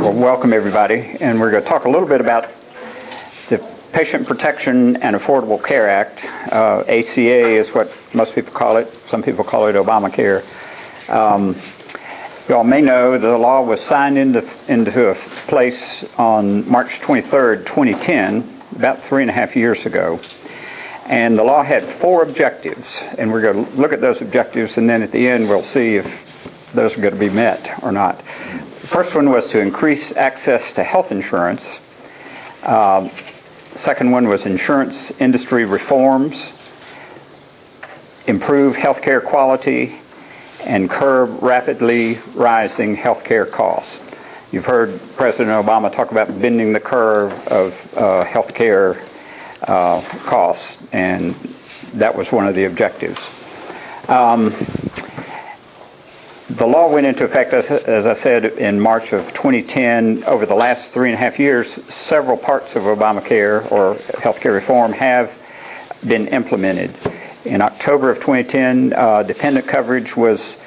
Well, welcome everybody, and we're going to talk a little bit about the Patient Protection and Affordable Care Act. ACA is what most people call it. Some people call it Obamacare. You all may know the law was signed into place on March 23rd, 2010, about 3.5 years ago. And the law had 4 objectives, and we're going to look at those objectives, and then at the end we'll see if those are going to be met or not. The first one was to increase access to health insurance. Second one was insurance industry reforms, improve healthcare quality, and curb rapidly rising healthcare costs. You've heard President Obama talk about bending the curve of healthcare costs, and that was one of the objectives. The law went into effect, as I said, in March of 2010. Over the last 3.5 years, several parts of Obamacare or healthcare reform have been implemented. In October of 2010, dependent coverage was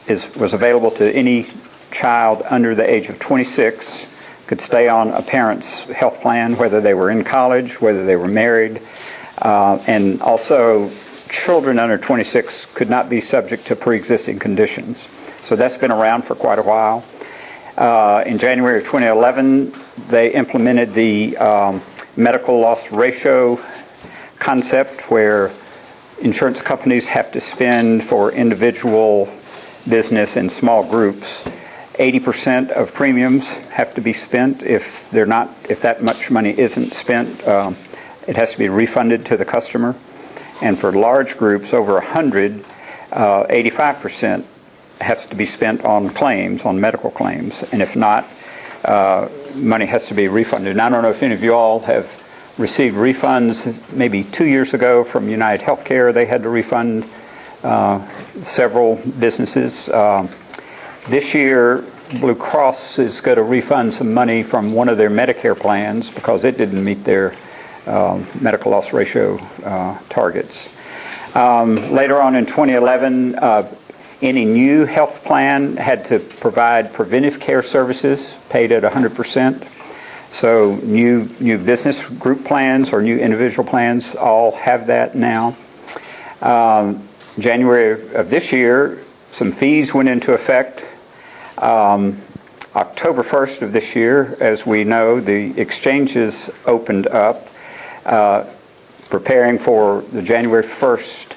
available to any child under the age of 26, could stay on a parent's health plan, whether they were in college, whether they were married, and also children under 26 could not be subject to pre-existing conditions. So that's been around for quite a while. In January of 2011, they implemented the medical loss ratio concept, where insurance companies have to spend for individual, business, and small groups 80% of premiums have to be spent. If that much money isn't spent, it has to be refunded to the customer. And for large groups over 100, 85% has to be spent on claims, on medical claims, and if not, money has to be refunded. And I don't know if any of you all have received refunds. Maybe 2 years ago from United Healthcare, they had to refund several businesses. This year, Blue Cross is going to refund some money from one of their Medicare plans because it didn't meet their medical loss ratio targets. Later on in 2011, any new health plan had to provide preventive care services paid at 100%. So new business group plans or new individual plans all have that now. January of this year, some fees went into effect. October 1st of this year, as we know, the exchanges opened up, preparing for the January 1st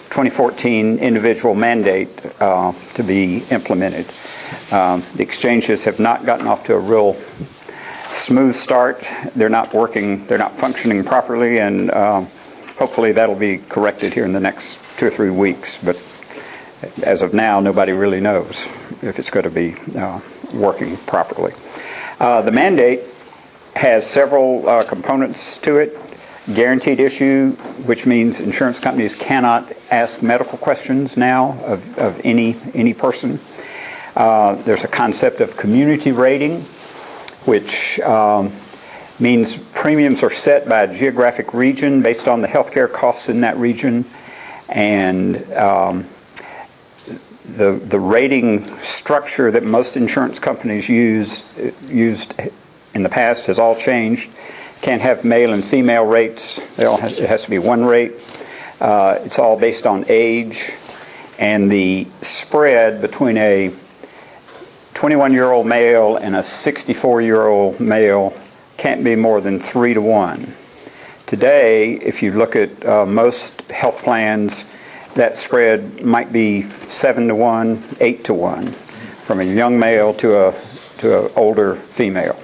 2014 individual mandate to be implemented. The exchanges have not gotten off to a real smooth start. They're not working, they're not functioning properly, and hopefully that'll be corrected here in the next 2 or 3 weeks. But as of now, nobody really knows if it's going to be working properly. The mandate has several components to it. Guaranteed issue, which means insurance companies cannot ask medical questions now of any person. There's a concept of community rating, which means premiums are set by a geographic region based on the healthcare costs in that region, and the rating structure that most insurance companies used in the past has all changed. Can't have male and female rates. It has to be one rate. It's all based on age, and the spread between a 21-year-old male and a 64-year-old male can't be more than 3 to 1. Today, if you look at most health plans, that spread might be 7 to 1, 8 to 1, from a young male to an older female.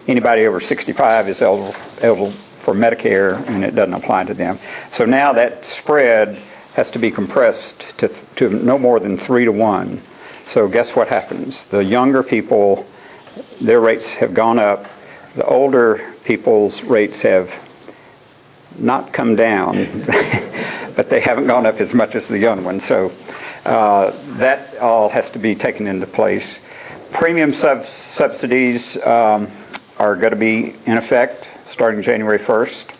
Anybody over 65 is eligible for Medicare, and it doesn't apply to them. So now that spread has to be compressed to no more than 3 to 1. So guess what happens? The younger people, their rates have gone up. The older people's rates have not come down, but they haven't gone up as much as the young ones. So that all has to be taken into place. Premium subsidies are going to be in effect starting January 1st.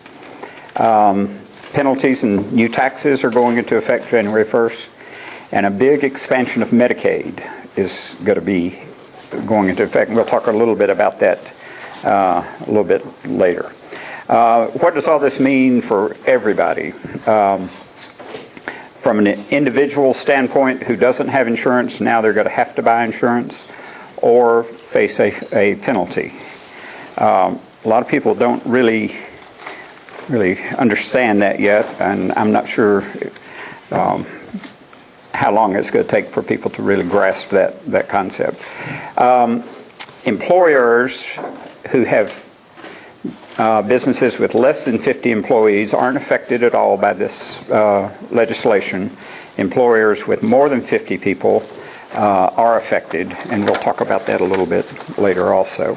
Penalties and new taxes are going into effect January 1st. And a big expansion of Medicaid is going to be going into effect. We'll talk a little bit about that a little bit later. What does all this mean for everybody? From an individual standpoint who doesn't have insurance, now they're going to have to buy insurance or face a penalty. A lot of people don't really understand that yet, and I'm not sure how long it's going to take for people to really grasp that concept. Employers who have businesses with less than 50 employees aren't affected at all by this legislation. Employers with more than 50 people are affected, and we'll talk about that a little bit later also.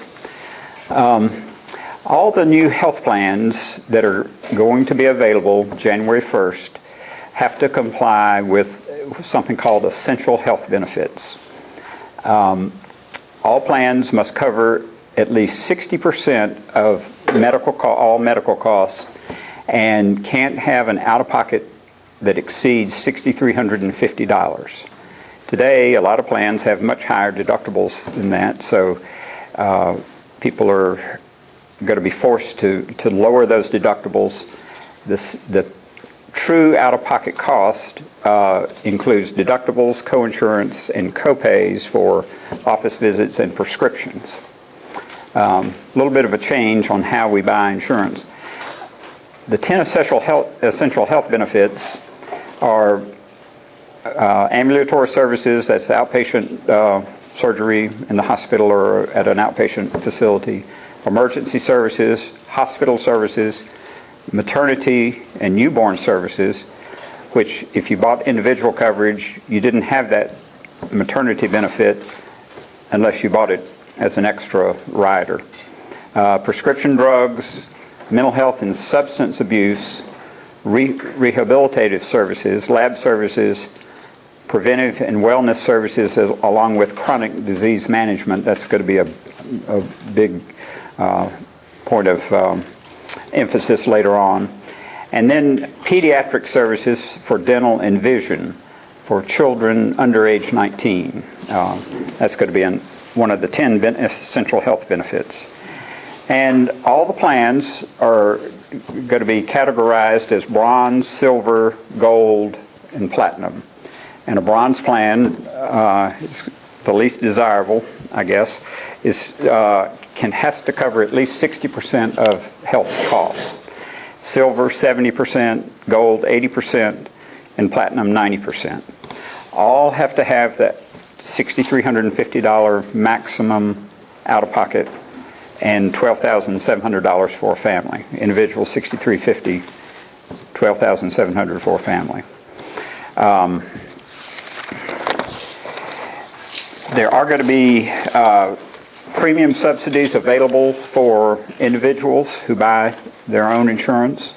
All the new health plans that are going to be available January 1st have to comply with something called essential health benefits. All plans must cover at least 60% of all medical costs and can't have an out-of-pocket that exceeds $6,350. Today, a lot of plans have much higher deductibles than that, so people are going to be forced to lower those deductibles. The true out-of-pocket cost includes deductibles, coinsurance, and copays for office visits and prescriptions. A little bit of a change on how we buy insurance. The 10 essential health benefits are ambulatory services, that's outpatient surgery in the hospital or at an outpatient facility, emergency services, hospital services, maternity and newborn services, which if you bought individual coverage, you didn't have that maternity benefit unless you bought it as an extra rider. Prescription drugs, mental health and substance abuse, rehabilitative services, lab services, preventive and wellness services, along with chronic disease management. That's going to be a big point of emphasis later on. And then pediatric services for dental and vision for children under age 19. That's going to be one of the 10 essential health benefits. And all the plans are going to be categorized as bronze, silver, gold, and platinum. And a bronze plan is the least desirable, I guess, has to cover at least 60% of health costs. Silver, 70%, gold, 80%, and platinum, 90%. All have to have that $6,350 maximum out-of-pocket and $12,700 for a family. Individual, $6,350, $12,700 for a family. There are going to be premium subsidies available for individuals who buy their own insurance.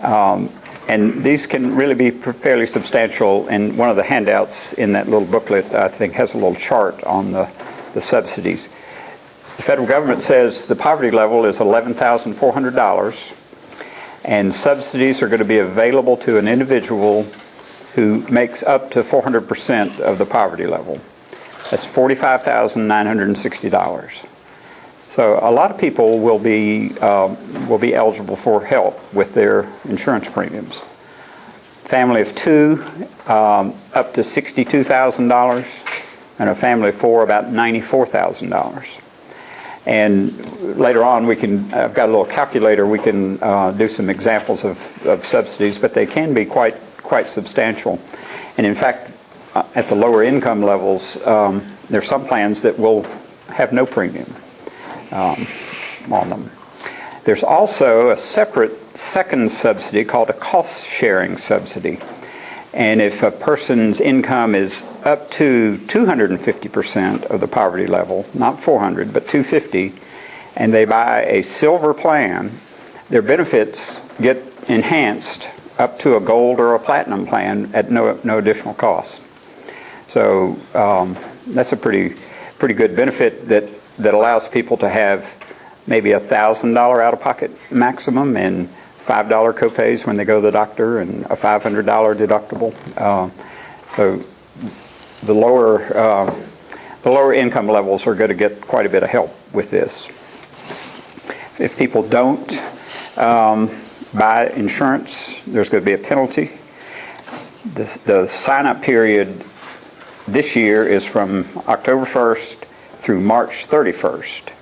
And these can really be fairly substantial, and one of the handouts in that little booklet, I think, has a little chart on the subsidies. The federal government says the poverty level is $11,400, and subsidies are going to be available to an individual who makes up to 400% of the poverty level. That's $45,960. So a lot of people will be eligible for help with their insurance premiums. Family of two, up to $62,000, and a family of four, about $94,000. And later on, I've got a little calculator. We can do some examples of subsidies, but they can be quite substantial. And in fact, at the lower income levels, there's some plans that will have no premium on them. There's also a separate second subsidy called a cost-sharing subsidy. And if a person's income is up to 250% of the poverty level, not 400, but 250, and they buy a silver plan, their benefits get enhanced up to a gold or a platinum plan at no additional cost. So that's a pretty good benefit that allows people to have maybe $1,000 out-of-pocket maximum and $5 copays when they go to the doctor and a $500 deductible. So the lower the lower income levels are going to get quite a bit of help with this. If people don't buy insurance, there's going to be a penalty. The sign-up period this year is from October 1st through March 31st.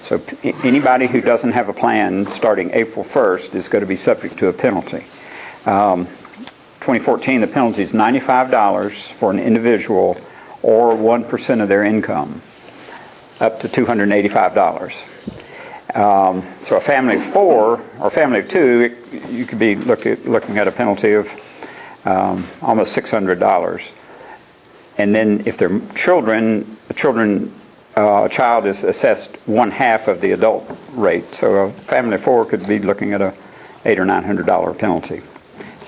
So anybody who doesn't have a plan starting April 1st is going to be subject to a penalty. 2014, the penalty is $95 for an individual or 1% of their income, up to $285. So a family of 4 or family of 2, you could be looking at a penalty of almost $600. And then if they're children, a child is assessed 1/2 of the adult rate. So a family of 4 could be looking at a $800 or $900 penalty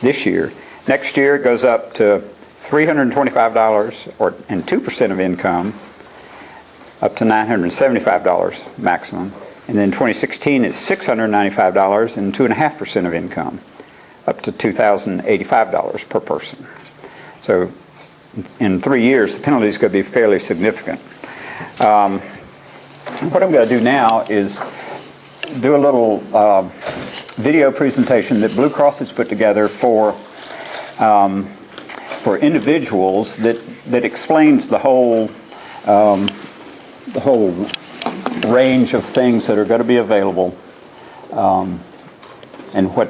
this year. Next year it goes up to $325 and 2% of income, up to $975 maximum. And then 2016 is $695 and 2.5% of income, up to $2,085 per person. So in 3 years, the penalty is going to be fairly significant. What I'm going to do now is do a little video presentation that Blue Cross has put together for individuals that explains the whole range of things that are going to be available and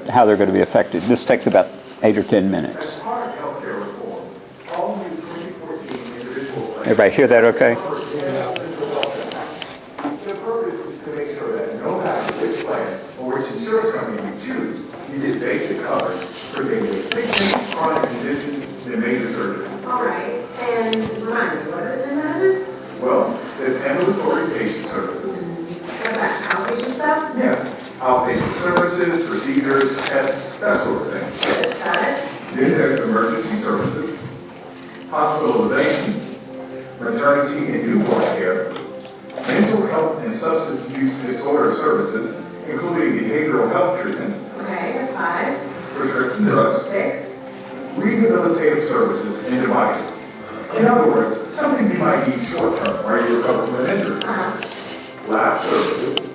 how they're going to be affected. This takes about 8 or 10 minutes. Everybody hear that okay? The purpose is to make sure that no matter which plan or which insurance company you choose, you get basic coverage for things like sickness, chronic conditions, and major surgery. All right, and remind me, what are the 10 benefits? Well, there's ambulatory patient services. What's that, outpatient stuff? Yeah, outpatient services, procedures, tests, that sort of thing. Got it. Then there's emergency services, hospitalization, maternity and newborn care, mental health and substance use disorder services, including behavioral health treatment. Okay, that's 5. Prescription drugs. 6. Rehabilitative services and devices. In other words, something you might need short-term while you recover from an injury. Lab services,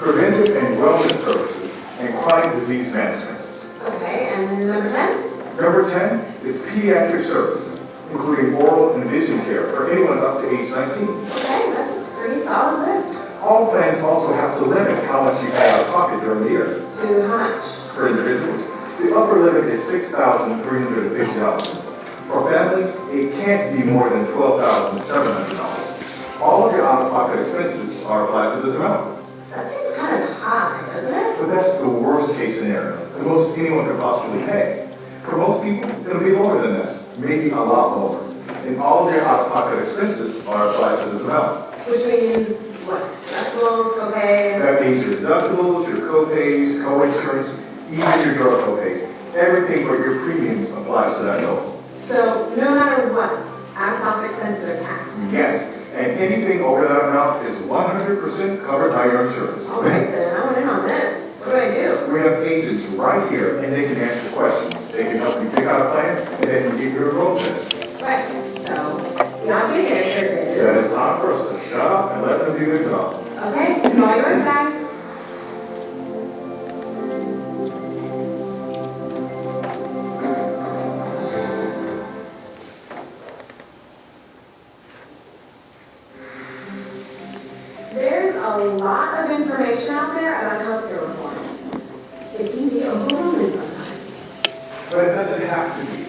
preventive and wellness services, and chronic disease management. Okay, and number 10? Number 10 is pediatric services, including oral and vision care for anyone up to age 19. Okay, that's a pretty solid list. All plans also have to limit how much you pay out of pocket during the year. To how much? For individuals, the upper limit is $6,350. For families, it can't be more than $12,700. All of your out-of-pocket expenses are applied to this amount. That seems kind of high, doesn't it? But that's the worst-case scenario, the most anyone could possibly pay. For most people, it'll be lower than that, maybe a lot lower. And all of your out-of-pocket expenses are applied to this amount. Which means what? Deductibles, copay? That means your deductibles, your copays, co-insurance, even your drug copays. Everything but your premiums applies to that total. So no matter what, out-of-pocket expenses are capped? Yes, and anything over that amount is 100% covered by your insurance. All right, then I want in on this. What do I do? We have agents right here, and they can answer questions. They can help you pick out a plan, and they can get your enrollment in it. Right, so the obvious answer is... That is not for us to shut up and let them do their job. Okay, it's all yours, guys. There's a lot of information out there about healthcare reform. It can be overwhelming sometimes. But it doesn't have to be.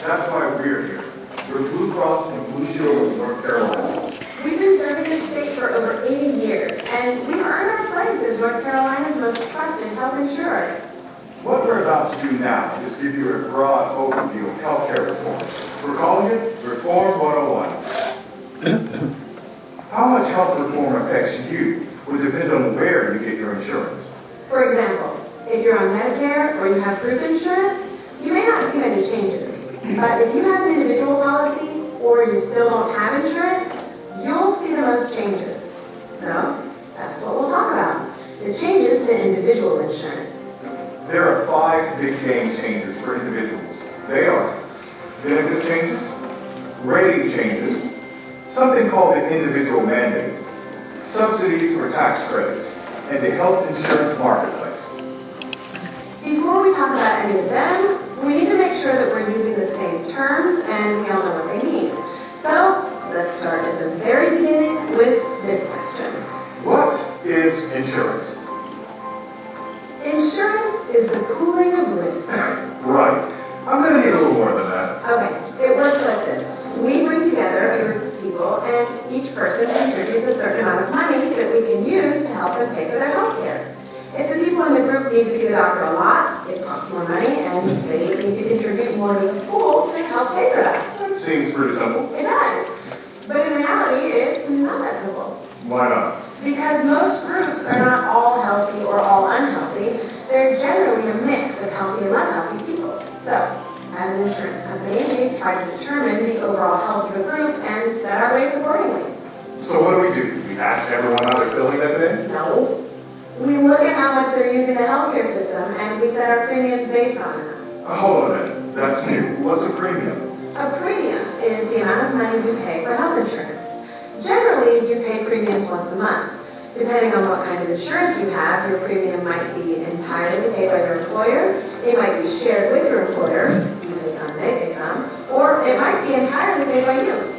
That's why we're here. We're Blue Cross and Blue Shield of North Carolina. We've been serving this state for over 80 years, and we've earned our place as North Carolina's most trusted health insurer. What we're about to do now is give you a broad overview of healthcare reform. We're calling it Reform 101. How much health reform affects you will depend on where you get your insurance. For example, if you're on Medicare or you have group insurance, you may not see many changes. But if you have an individual policy or you still don't have insurance, you'll see the most changes. So that's what we'll talk about, the changes to individual insurance. There are 5 big game changers for individuals. They are benefit changes, rating changes, something called the subsidies or tax credits, and the health insurance marketplace. Before we talk about any of them, we need to make sure that we're using the same terms and we all know what they mean. So let's start at the very beginning with this question. What is insurance? Insurance is the pooling of risk. Right. I'm going to need a little more than that. Okay, it works like this. We bring together a group of people and each person contributes a certain amount of money that we can use to help them pay for their health care. If the people in the group need to see the doctor a lot, it costs more money and they would need to contribute more to the pool to help pay for that. Seems pretty simple. It does. But in reality, it's not that simple. Why not? Because most groups are not all healthy or all unhealthy. They're generally a mix of healthy and less healthy people. So, as an insurance company, we try to determine the overall health of a group and set our rates accordingly. So what do? We ask everyone how they're feeling that day? No. We look at how much they're using the healthcare system and we set our premiums based on it. Hold on a minute. That's new. What's a premium? A premium is the amount of money you pay for health insurance. Generally, you pay premiums once a month. Depending on what kind of insurance you have, your premium might be entirely paid by your employer, it might be shared with your employer, you pay some, they pay some, or it might be entirely paid by you.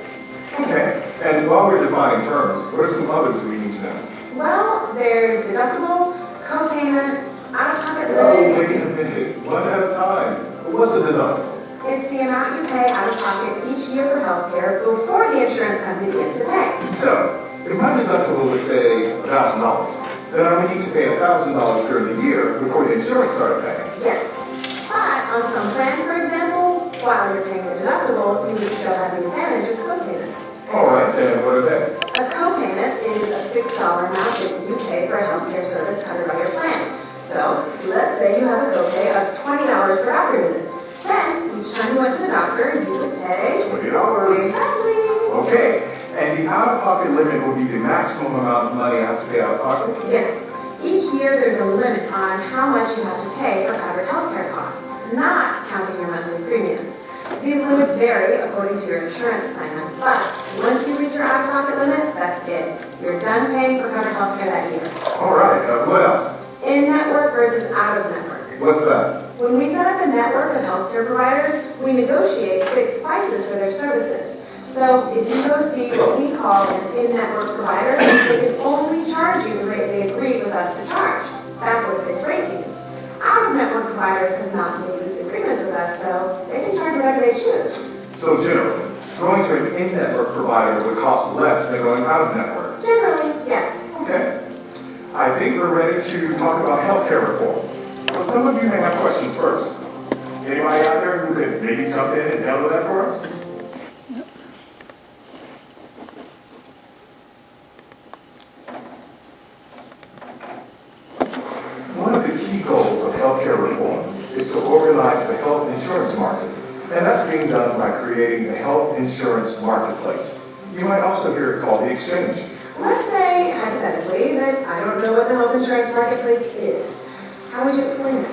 Okay. And while we're defining terms, what are some others we need to know? Well, there's deductible, co-payment, out-of-pocket Oh, limit. wait a minute. One at a time. What's a deductible? It's the amount you pay out of pocket each year for health care before the insurance company begins to pay. So, if my deductible is, say, $1,000, then I would need to pay $1,000 during the year before the insurance started paying. Yes. But on some plans, for example, while you're paying the deductible, you would still have the advantage of co-payments. All right, and what are they? A co-payment is a fixed dollar amount that you pay for a healthcare service covered by your plan. So, let's say you have a copay of $20 per doctor visit. Then, each time you went to the doctor, you would pay $20. Exactly. Okay, and the out-of-pocket limit would be the maximum amount of money I have to pay out of pocket? Yes. Each year there's a limit on how much you have to pay for covered healthcare costs, not counting your monthly premiums. These limits vary according to your insurance plan, but once you reach your out-of-pocket limit, that's it. You're done paying for covered healthcare that year. All right, what else? In-network versus out-of-network. What's that? When we set up a network of healthcare providers, we negotiate fixed prices for their services. So if you go see what we call an in-network provider, they can only charge you the rate they agreed with us to charge. That's what fixed rate means. Out-of-network providers have not made these agreements with us, so they can charge whatever they choose. So generally, going to an in-network provider would cost less than going out-of-network. Generally, yes. Okay. I think we're ready to talk about healthcare reform. But some of you may have questions first. Anybody out there who could maybe jump in and handle that for us? One of the key goals of healthcare reform is to organize the health insurance market, and that's being done by creating the health insurance marketplace. You might also hear it called the exchange. Let's say, hypothetically, that I don't know what the health insurance marketplace is. How would you explain it?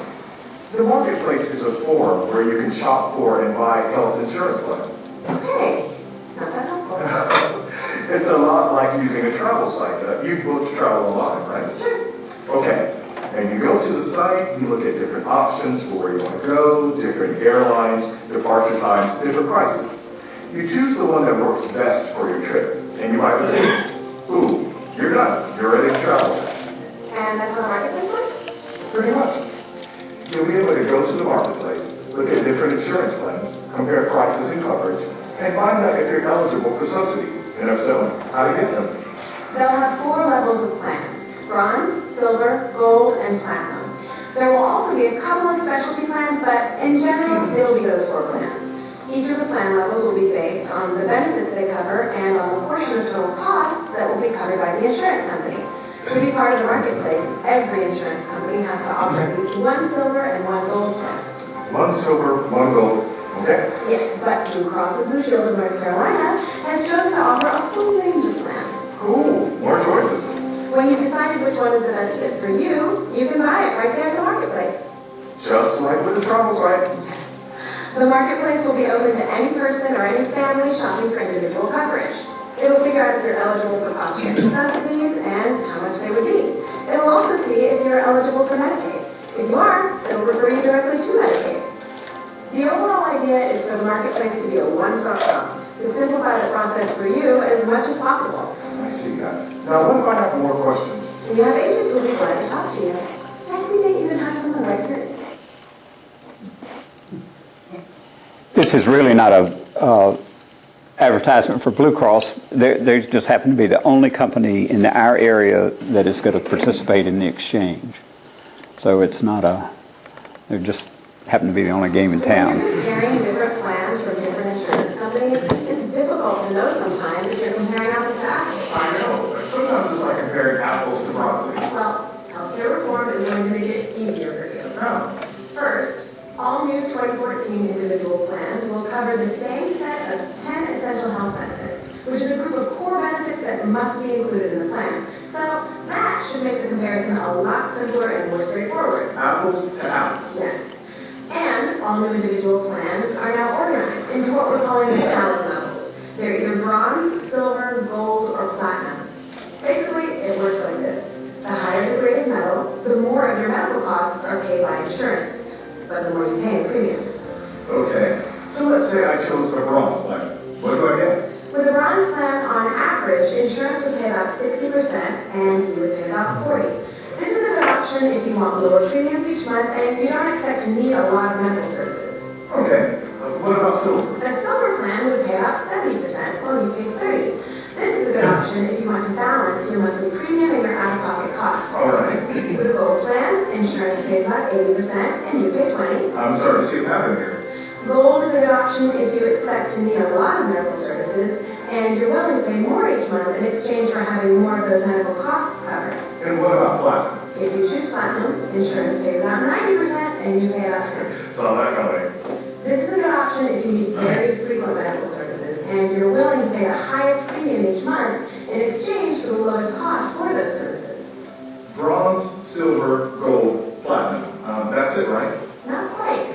The marketplace is a forum where you can shop for and buy health insurance plans. Okay, not that helpful. It's a lot like using a travel site. You've booked travel online, right? Sure. Okay, and you go to the site, you look at different options for where you want to go, different airlines, departure times, different prices. You choose the one that works best for your trip, and you buy the ticket. Ooh, you're done. You're ready to travel. And that's how the marketplace works? Pretty much. You'll be able to go to the marketplace, look at different insurance plans, compare prices and coverage, and find out if you're eligible for subsidies, and if so, how to get them. They'll have 4 levels of plans: bronze, silver, gold, and platinum. There will also be a couple of specialty plans, but in general, it'll be those 4 plans. Each of the plan levels will be based on the benefits they cover and on the portion of total costs that will be covered by the insurance company. To be part of the marketplace, every insurance company has to offer at least 1 silver and 1 gold plan. 1 silver, 1 gold. Okay. Yes, but Blue Cross and Blue Shield of North Carolina has chosen to offer a full range of plans. Cool. More choices. When you've decided which one is the best fit for you, you can buy it right there at the marketplace. Just like with the travel site. Yes. The marketplace will be open to any person or any family shopping for individual coverage. It'll figure out if you're eligible for cost-sharing subsidies and and how much they would be. It will also see if you're eligible for Medicaid. If you are, it will refer you directly to Medicaid. The overall idea is for the marketplace to be a one-stop shop, to simplify the process for you as much as possible. I see that. Now, what if I have more questions? When you have agents who will be glad to talk to you. Heck, we may even have someone right here. This is really not a advertisement for Blue Cross. They just happen to be the only company in our area that is going to participate in the exchange. So it's not they just happen to be the only game in town. When you're comparing different plans from different insurance companies, it's difficult to know sometimes if you're comparing apples to apples. I know. Sometimes it's like comparing apples to broccoli. Well, healthcare reform is going to make it easier for you. No. First, all new 2014 individual plans will cover the same set of 10 essential health benefits, which is a group of core benefits that must be included in the plan. So that should make the comparison a lot simpler and more straightforward. Apples to apples. Yes. And all new individual plans are now organized into what we're calling metallic levels. They're either bronze, silver, gold, or platinum. Basically, it works like this. The higher the grade of metal, the more of your medical costs are paid by insurance, but the more you pay in premiums. Okay. So let's say I chose the bronze plan. What do I get? With a bronze plan, on average, insurance would pay about 60% and you would pay about 40%. This is a good option if you want lower premiums each month and you don't expect to need a lot of medical services. Okay. What about silver? A silver plan would pay about 70% while you pay 30%. This is a good option if you want to balance your monthly premium and your out-of-pocket costs. All right. With a gold plan, insurance pays about 80% and you pay 20%. I'm starting to see a pattern here. Gold is a good option if you expect to need a lot of medical services and you're willing to pay more each month in exchange for having more of those medical costs covered. And what about platinum? If you choose platinum, insurance pays about 90% and you pay about 10%. Saw that coming. This is a good option if you need very frequent medical services and you're willing to pay the highest premium each month in exchange for the lowest cost for those services. Bronze, silver, gold, platinum. That's it, right? Not quite.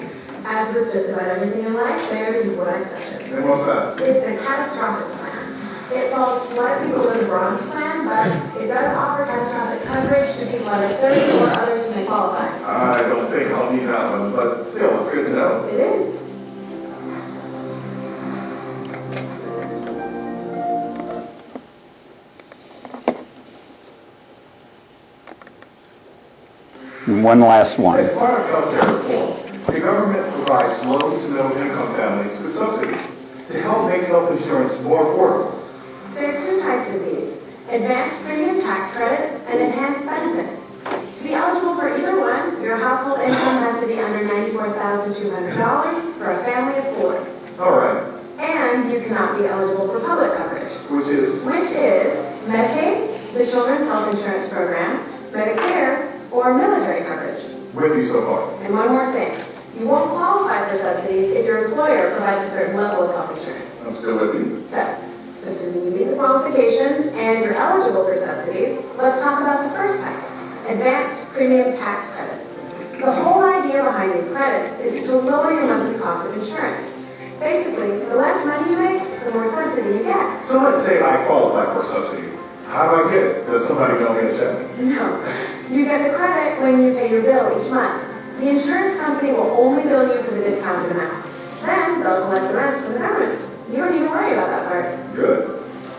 As with just about everything in life, there's one exception. And what's that? It's the catastrophic plan. It falls slightly below the bronze plan, but it does offer catastrophic coverage to people under 30 or others who may qualify. I don't think I'll need that one, but still, it's good to know. It is. And one last one. As part of healthcare reform, the government provides low to middle-income families with subsidies to help make health insurance more affordable. There are two types of these: advanced premium tax credits and enhanced benefits. To be eligible for either one, your household income has to be under $94,200 for a family of 4. All right. And you cannot be eligible for public coverage. Which is? Medicaid, the Children's Health Insurance Program, Medicare, or military coverage. With you so far. And one more thing. You won't qualify for subsidies if your employer provides a certain level of health insurance. I'm still with you. So, assuming you meet the qualifications and you're eligible for subsidies, let's talk about the first type, advanced premium tax credits. The whole idea behind these credits is to lower your monthly cost of insurance. Basically, the less money you make, the more subsidy you get. So let's say I qualify for a subsidy. How do I get it? Does somebody mail me a check? No. You get the credit when you pay your bill each month. The insurance company will only bill you for the discounted amount. Then they'll collect the rest from the government. You don't need to worry about that part. Good.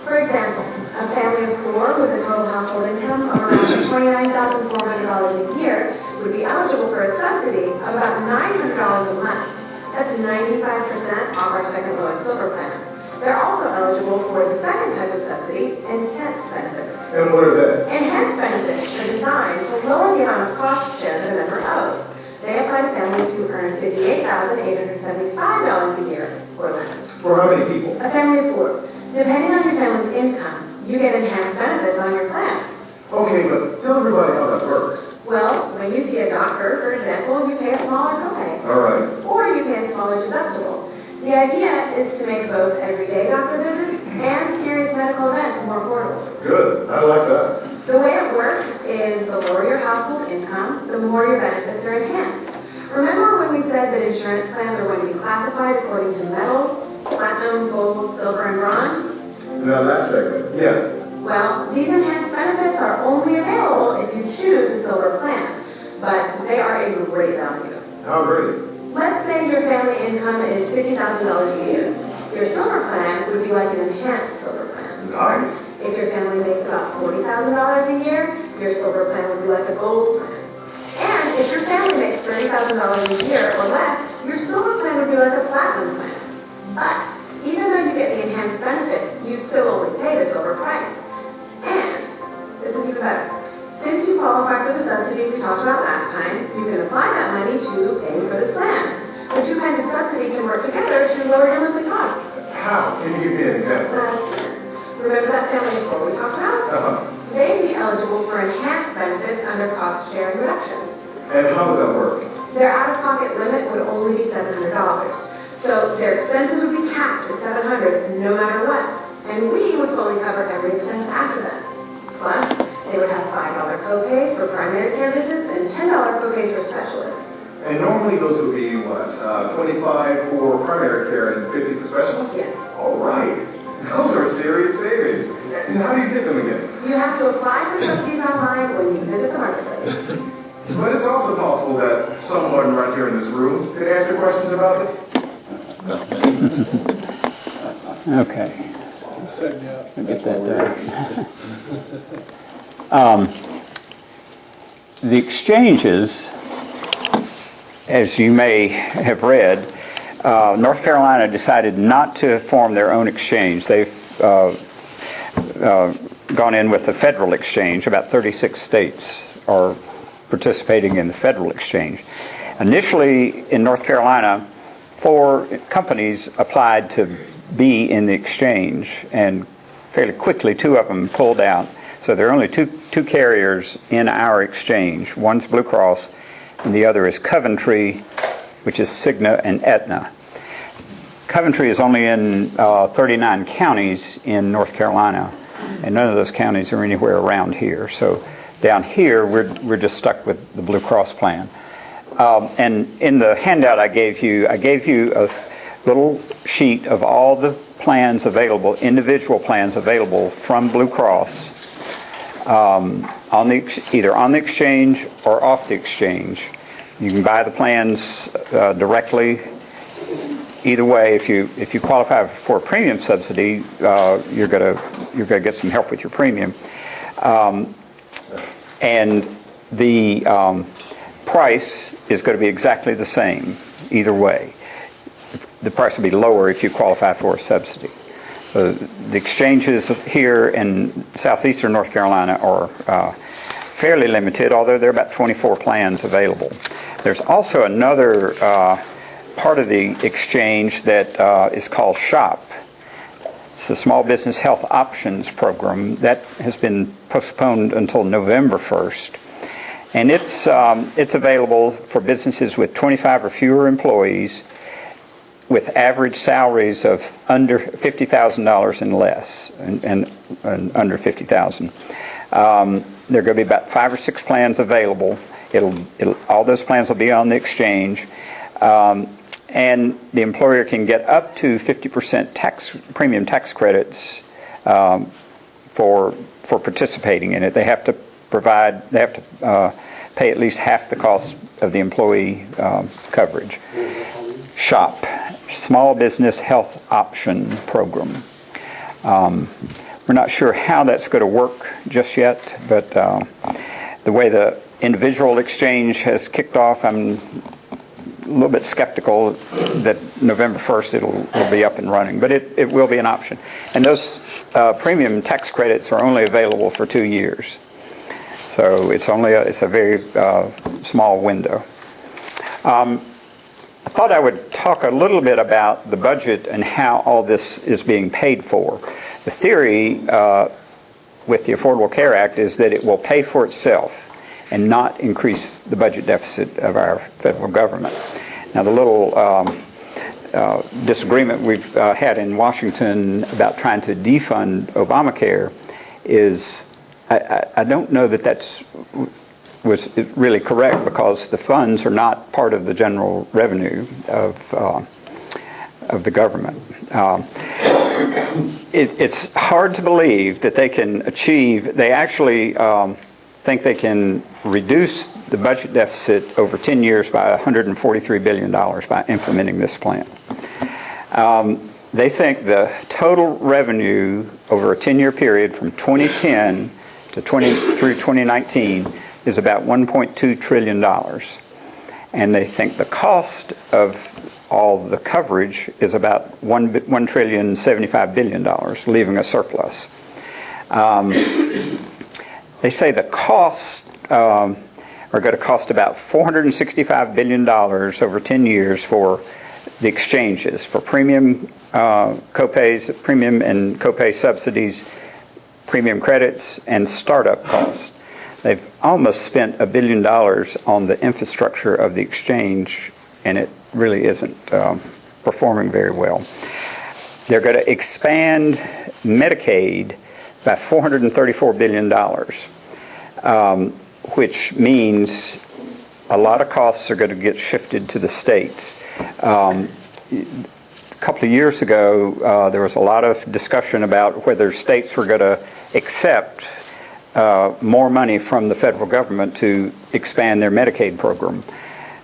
For example, a family of 4 with a total household income of around $29,400 a year would be eligible for a subsidy of about $900 a month. That's 95% off our second lowest silver plan. They're also eligible for the second type of subsidy, enhanced benefits. And what are they? Enhanced benefits are designed to lower the amount of cost share that a member owes. They apply to families who earn $58,875 a year or less. For how many people? A family of 4. Depending on your family's income, you get enhanced benefits on your plan. Okay, but tell everybody how that works. Well, when you see a doctor, for example, you pay a smaller copay. All right. Or you pay a smaller deductible. The idea is to make both everyday doctor visits and serious medical events more affordable. Good. I like that. The way it works is the lower your household income, the more your benefits are enhanced. Remember when we said that insurance plans are going to be classified according to metals, platinum, gold, silver, and bronze? Now that segment. Yeah. Well, these enhanced benefits are great value. How great. Let's say your family income is $50,000 a year. Your silver plan would be like an enhanced silver plan. Nice. If your family makes about $40,000 a year, your silver plan would be like a gold plan. And if your family makes $30,000 a year or less, your silver plan would be like a platinum plan. But even though you get the enhanced benefits, you still only pay the silver price. And this is even better. Since you qualify for the subsidies we talked about last time, you can apply that money to pay for this plan. The two kinds of subsidy can work together to lower your monthly costs. How? Can you give me an example? Remember that family of four we talked about? They'd be eligible for enhanced benefits under cost sharing reductions. And how would that work? Their out-of-pocket limit would only be $700. So their expenses would be capped at $700 no matter what. And we would fully cover every expense after that. Plus, they would have $5 co-pays for primary care visits and $10 co-pays for specialists. And normally those would be what? 25 for primary care and 50 for specialists? Yes. All right. Those are serious savings. And how do you get them again? You have to apply for subsidies online when you visit the marketplace. But it's also possible that someone right here in this room could answer questions about it. Okay. I'll get that done. The exchanges, as you may have read, North Carolina decided not to form their own exchange. They've gone in with the federal exchange. About 36 states are participating in the federal exchange. Initially, in North Carolina, 4 companies applied to be in the exchange, and fairly quickly 2 of them pulled out. So there are only two carriers in our exchange. One's Blue Cross, and the other is Coventry, which is Cigna and Aetna. Coventry is only in 39 counties in North Carolina, and none of those counties are anywhere around here. So down here, we're just stuck with the Blue Cross plan. And in the handout I gave you a little sheet of all the plans available, individual plans available from Blue Cross, either on the exchange or off the exchange. You can buy the plans directly. Either way, if you qualify for a premium subsidy, you're gonna get some help with your premium, and the price is going to be exactly the same either way. The price will be lower if you qualify for a subsidy. So the exchanges here in southeastern North Carolina are fairly limited, although there are about 24 plans available. There's also another part of the exchange that is called SHOP. It's the Small Business Health Options Program. That has been postponed until November 1st. And it's available for businesses with 25 or fewer employees with average salaries of under $50,000 and less, and under $50,000. There are going to be about 5 or 6 plans available. All those plans will be on the exchange. And the employer can get up to 50% premium tax credits for participating in it. They have to pay at least half the cost of the employee coverage. SHOP, Small Business Health Option Program. We're not sure how that's going to work just yet, but the way the individual exchange has kicked off, I'm a little bit skeptical that November 1st it'll be up and running, but it will be an option. And those premium tax credits are only available for 2 years. So it's a very small window. I thought I would talk a little bit about the budget and how all this is being paid for. The theory with the Affordable Care Act is that it will pay for itself and not increase the budget deficit of our federal government. Now, the little disagreement we've had in Washington about trying to defund Obamacare is, I don't know that was really correct, because the funds are not part of the general revenue of the government. It's hard to believe that they can achieve. They actually think they can reduce the budget deficit over 10 years by $143 billion by implementing this plan. They think the total revenue over a 10-year period from 2010 to through 2019 is about $1.2 trillion. And they think the cost of all the coverage is about $1.075 trillion, leaving a surplus. They say the costs are going to cost about $465 billion over 10 years for the exchanges, for premium copays, premium and copay subsidies, premium credits, and startup costs. They've almost spent $1 billion on the infrastructure of the exchange, and it really isn't performing very well. They're going to expand Medicaid by $434 billion, which means a lot of costs are going to get shifted to the states. A couple of years ago, there was a lot of discussion about whether states were going to accept more money from the federal government to expand their Medicaid program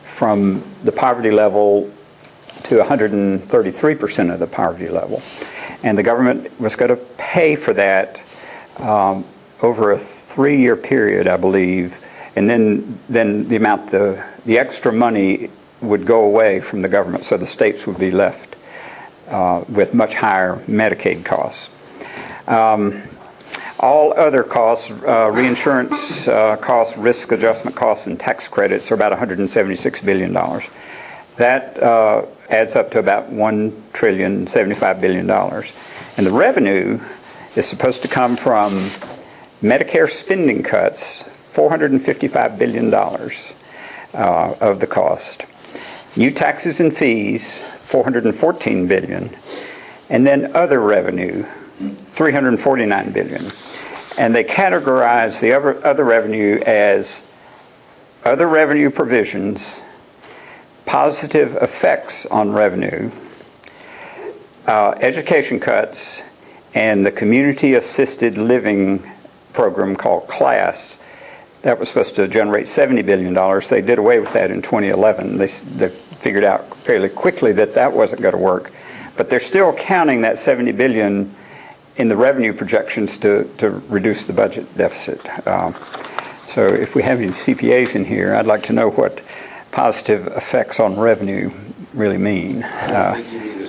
from the poverty level to 133% of the poverty level. And the government was going to pay for that over a 3-year period, I believe, and then the amount, the extra money would go away from the government, so the states would be left with much higher Medicaid costs. All other costs, reinsurance costs, risk adjustment costs, and tax credits are about $176 billion. That adds up to about $1.075 trillion. And the revenue is supposed to come from Medicare spending cuts, $455 billion of the cost. New taxes and fees, $414 billion. And then other revenue, $349 billion. And they categorize the other revenue as other revenue provisions, positive effects on revenue, education cuts, and the community assisted living program called CLASS. That was supposed to generate $70 billion. They did away with that in 2011. They figured out fairly quickly that that wasn't going to work. But they're still counting that $70 billion in the revenue projections to reduce the budget deficit. So if we have any CPAs in here, I'd like to know what positive effects on revenue really mean. I don't think you need a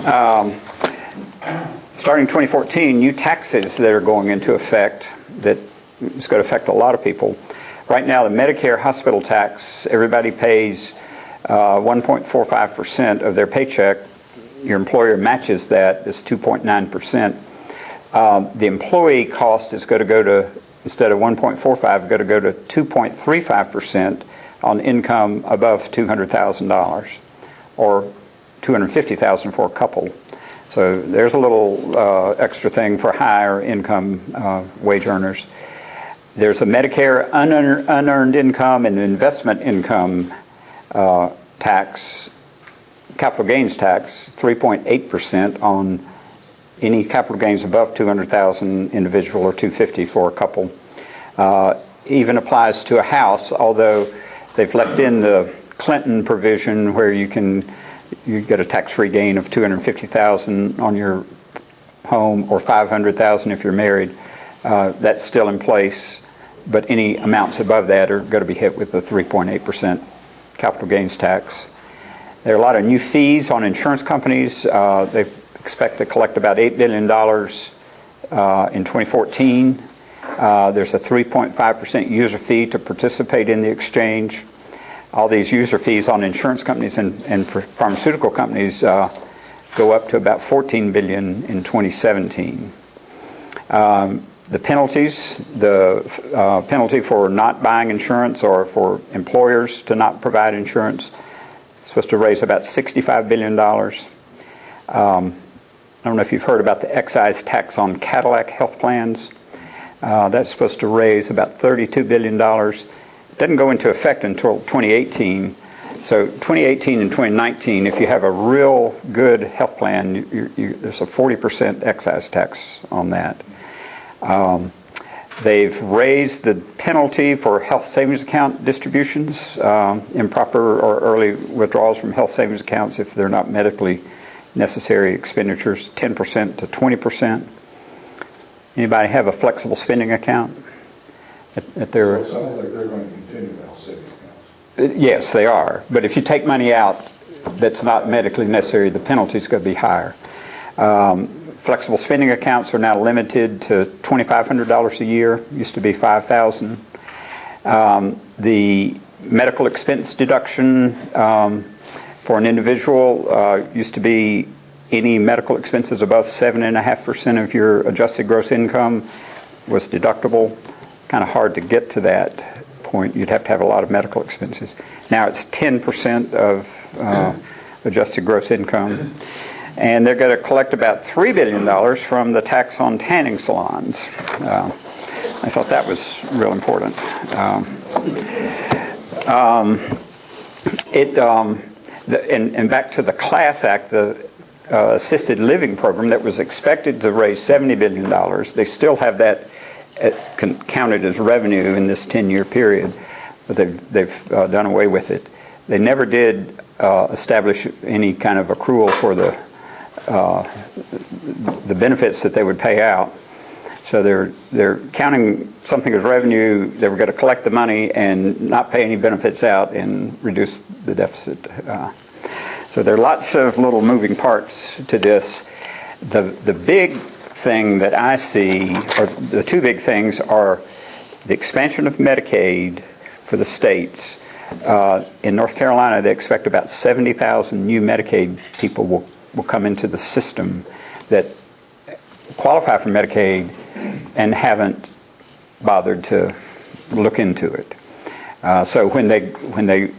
CPA. Starting 2014, new taxes that are going into effect that is going to affect a lot of people. Right now, the Medicare hospital tax, everybody pays 1.45% of their paycheck. Your employer matches that, it's 2.9%. The employee cost is going to go to, instead of 1.45, going to go to 2.35% on income above $200,000 or $250,000 for a couple. So there's a little extra thing for higher income wage earners. There's a Medicare unearned income and investment income tax, capital gains tax, 3.8% on any capital gains above $200,000 individual or $250,000 for a couple. Even applies to a house, although they've left in the Clinton provision where you get a tax-free gain of $250,000 on your home or $500,000 if you're married. That's still in place, but any amounts above that are going to be hit with the 3.8% capital gains tax. There are a lot of new fees on insurance companies. They expect to collect about $8 billion in 2014. There's a 3.5% user fee to participate in the exchange. All these user fees on insurance companies and pharmaceutical companies go up to about $14 billion in 2017. The penalties, the penalty for not buying insurance or for employers to not provide insurance, is supposed to raise about $65 billion. I don't know if you've heard about the excise tax on Cadillac health plans. That's supposed to raise about $32 billion. Doesn't go into effect until 2018. So 2018 and 2019, if you have a real good health plan, there's a 40% excise tax on that. They've raised the penalty for health savings account distributions, improper or early withdrawals from health savings accounts if they're not medically necessary expenditures, 10% to 20%. Anybody have a flexible spending account at their? So it sounds like they're going to continue the health savings accounts. Yes, they are. But if you take money out that's not medically necessary, the penalty is going to be higher. Flexible spending accounts are now limited to $2,500 a year. Used to be $5,000. The medical expense deduction for an individual used to be any medical expenses above 7.5% of your adjusted gross income was deductible. Kind of hard to get to that point. You'd have to have a lot of medical expenses. Now it's 10% of adjusted gross income. And they're going to collect about $3 billion from the tax on tanning salons. I thought that was real important. And back to the CLASS Act, the assisted living program that was expected to raise $70 billion, they still have that counted as revenue in this 10-year period, but they've done away with it. They never did establish any kind of accrual for the benefits that they would pay out. So they're counting something as revenue. They were going to collect the money and not pay any benefits out and reduce the deficit. So there are lots of little moving parts to this. The big thing that I see, or the two big things, are the expansion of Medicaid for the states. In North Carolina, they expect about 70,000 new Medicaid people will come into the system that qualify for Medicaid and haven't bothered to look into it. So when they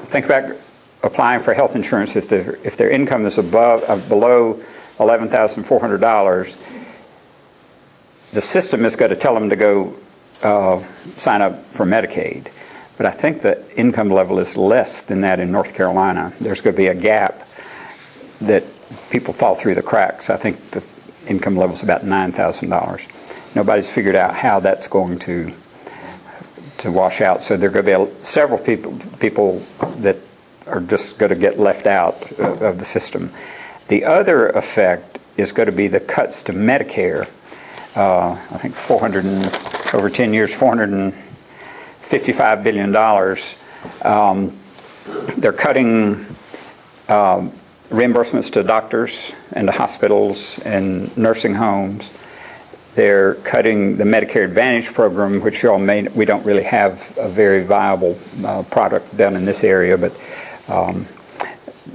think about applying for health insurance, if their income is below $11,400, the system is going to tell them to go sign up for Medicaid. But I think the income level is less than that in North Carolina. There's going to be a gap that people fall through the cracks. I think the income level is about $9,000. Nobody's figured out how that's going to wash out. So there are going to be several people that are just going to get left out of the system. The other effect is going to be the cuts to Medicare. I think over 10 years, $455 billion. They're cutting reimbursements to doctors and to hospitals and nursing homes. They're cutting the Medicare Advantage program, which we don't really have a very viable product down in this area, but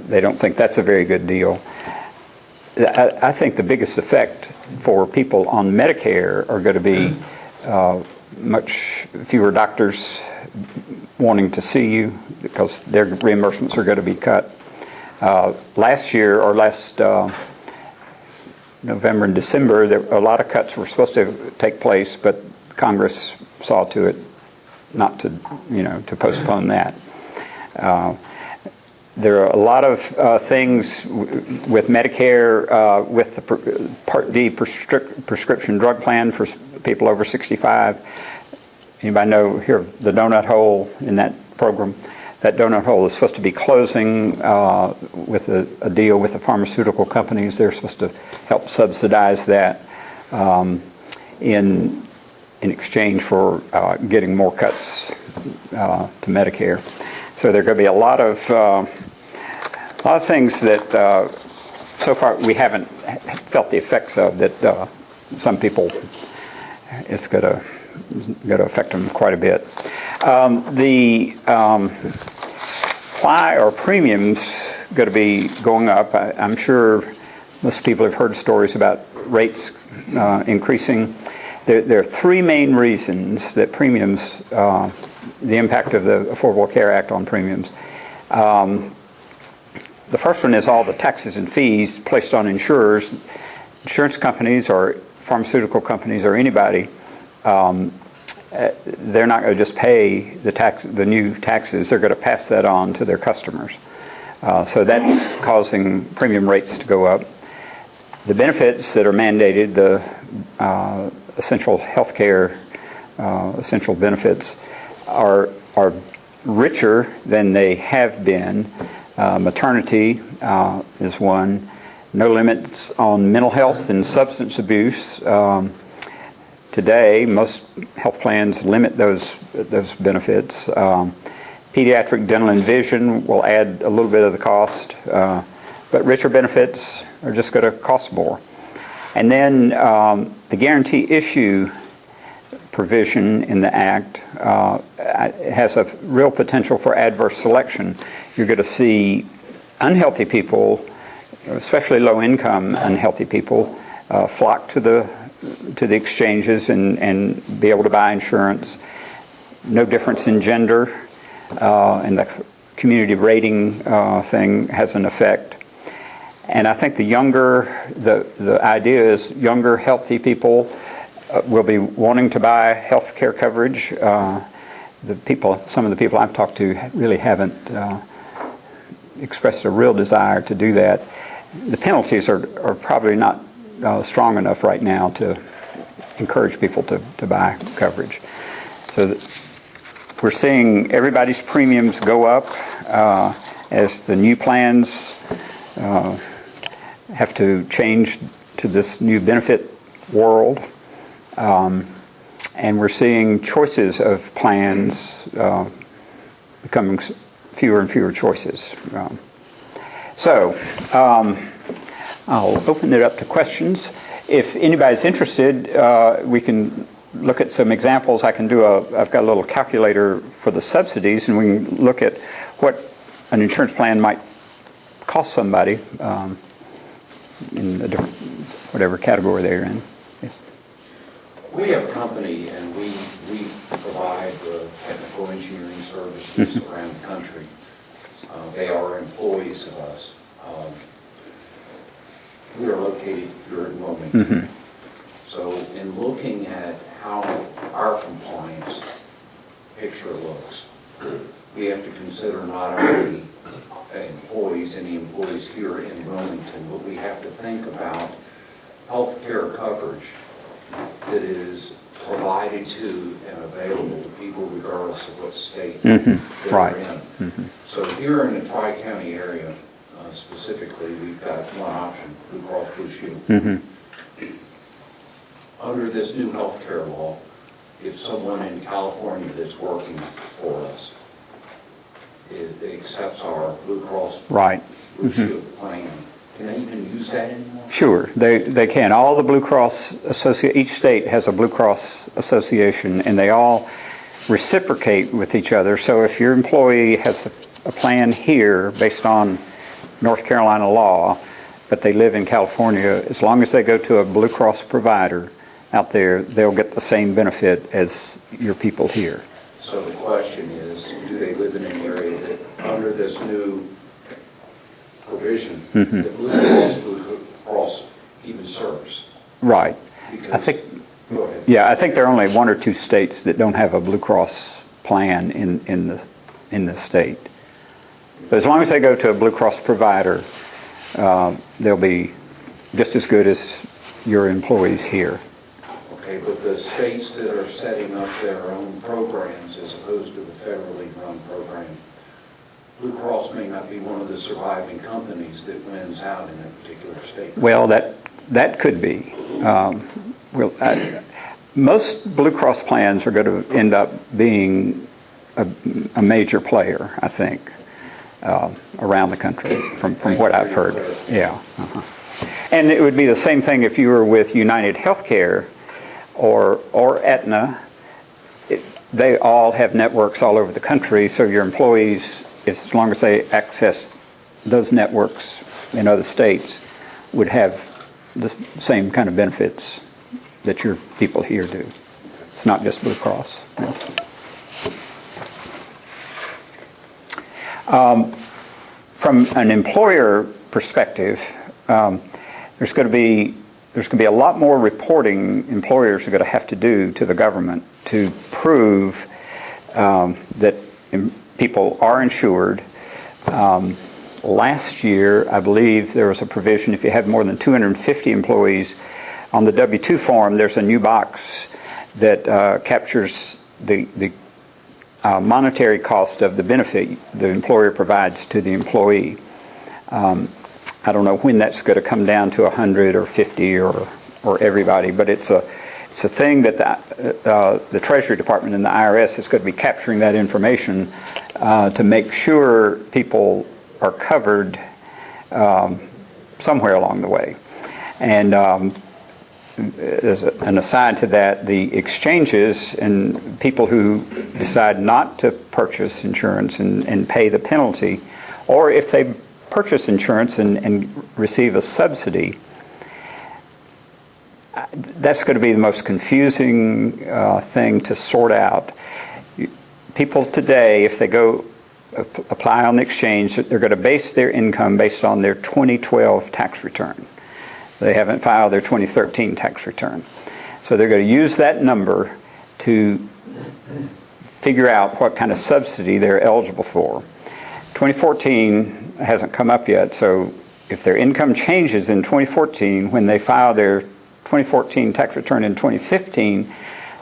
they don't think that's a very good deal. I think the biggest effect for people on Medicare are going to be much fewer doctors wanting to see you because their reimbursements are going to be cut. Last November and December, a lot of cuts were supposed to take place, but Congress saw to it not to, to postpone that. There are a lot of things with Medicare, with the Part D prescription drug plan for people over 65. Anybody know here the donut hole in that program? That donut hole is supposed to be closing with a deal with the pharmaceutical companies. They're supposed to help subsidize that in exchange for getting more cuts to Medicare. So there are going to be a lot of things that so far we haven't felt the effects of that some people it's going to affect them quite a bit. Why are premiums going to be going up? I'm sure most people have heard stories about rates increasing. There are three main reasons that premiums, the impact of the Affordable Care Act on premiums. The first one is all the taxes and fees placed on insurers. Insurance companies or pharmaceutical companies or anybody, they're not going to just pay the new taxes. They're going to pass that on to their customers. So that's causing premium rates to go up. The benefits that are mandated, the essential health care, essential benefits, are richer than they have been. Maternity is one. No limits on mental health and substance abuse. Today, most health plans limit those benefits. Pediatric dental and vision will add a little bit of the cost, but richer benefits are just going to cost more. And then the guarantee issue provision in the Act has a real potential for adverse selection. You're going to see unhealthy people, especially low-income unhealthy people, flock to the exchanges and be able to buy insurance. No difference in gender, and the community rating thing has an effect. And I think the idea is younger, healthy people will be wanting to buy health care coverage. Some of the people I've talked to really haven't expressed a real desire to do that. The penalties are probably not strong enough right now to encourage people to buy coverage. So we're seeing everybody's premiums go up as the new plans have to change to this new benefit world. And we're seeing choices of plans becoming fewer and fewer choices. I'll open it up to questions. If anybody's interested, we can look at some examples. I've got a little calculator for the subsidies, and we can look at what an insurance plan might cost somebody in the different, whatever category they're in. Yes. We have a company, and we provide technical engineering services around the country. They are employees of us. We are located here in Wilmington. Mm-hmm. So in looking at how our compliance picture looks, we have to consider not only any employees here in Wilmington, but we have to think about health care coverage that is provided to and available to people regardless of what state they're Right. in. Mm-hmm. So here in the Tri-County area, specifically, we've got one option, Blue Cross Blue Shield. Mm-hmm. Under this new health care law, if someone in California that's working for us accepts our Blue Cross Right. Blue Shield plan, can they even use that anymore? Sure, they can. All the Blue Cross each state has a Blue Cross association, and they all reciprocate with each other. So if your employee has a plan here based on North Carolina law, but they live in California, as long as they go to a Blue Cross provider out there, they'll get the same benefit as your people here. So the question is, do they live in an area that, under this new provision, that Blue Cross even serves? Right. Because, go ahead. Yeah, I think there are only one or two states that don't have a Blue Cross plan in the state. But as long as they go to a Blue Cross provider, they'll be just as good as your employees here. Okay, but the states that are setting up their own programs as opposed to the federally run program, Blue Cross may not be one of the surviving companies that wins out in a particular state. Well, that could be. Most Blue Cross plans are going to end up being a major player, I think, around the country, from what I've heard. Yeah. Uh-huh. And it would be the same thing if you were with United Healthcare or Aetna. They all have networks all over the country, so your employees, as long as they access those networks in other states, would have the same kind of benefits that your people here do. It's not just Blue Cross. No. From an employer perspective, there's going to be a lot more reporting employers are going to have to do to the government to prove that people are insured, last year, I believe there was a provision if you have more than 250 employees, on the W-2 form, there's a new box that captures the monetary cost of the benefit the employer provides to the employee. I don't know when that's going to come down to 100 or 50 or everybody, but it's a thing that the Treasury Department and the IRS is going to be capturing that information to make sure people are covered somewhere along the way. And as an aside to that, the exchanges and people who decide not to purchase insurance and pay the penalty, or if they purchase insurance and receive a subsidy, that's going to be the most confusing thing to sort out. People today, if they go apply on the exchange, they're going to base their income based on their 2012 tax return. They haven't filed their 2013 tax return. So they're going to use that number to figure out what kind of subsidy they're eligible for. 2014 hasn't come up yet, so if their income changes in 2014 when they file their 2014 tax return in 2015,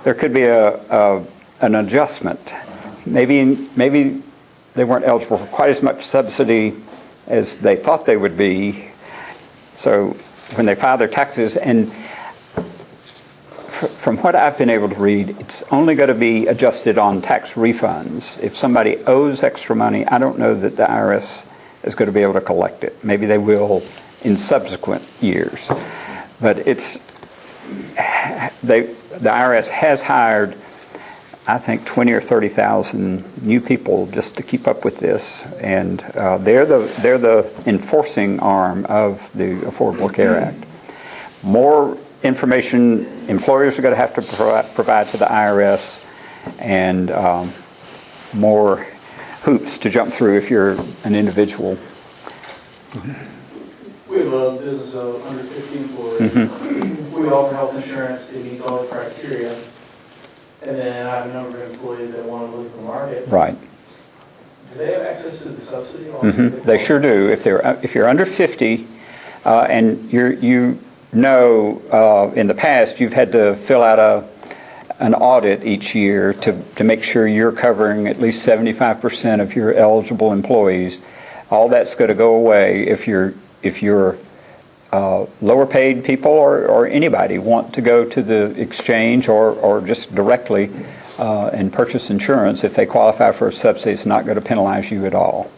there could be an adjustment. Maybe they weren't eligible for quite as much subsidy as they thought they would be. So when they file their taxes, and from what I've been able to read, it's only going to be adjusted on tax refunds. If somebody owes extra money, I don't know that the IRS is going to be able to collect it. Maybe they will in subsequent years. But the IRS has hired, I think, 20 or 30,000 new people just to keep up with this, and they're the enforcing arm of the Affordable Care Act. More information employers are going to have to provide to the IRS, and more hoops to jump through if you're an individual. We have a business of under 50 employees. We offer health insurance. It meets all the criteria. And then I have a number of employees that want to look at the market. Right. Do they have access to the subsidy also? They sure do. If you're under 50, and you know in the past you've had to fill out an audit each year to make sure you're covering at least 75% of your eligible employees. All that's going to go away if you're lower paid people or anybody want to go to the exchange or just directly and purchase insurance. If they qualify for a subsidy, it's not going to penalize you at all.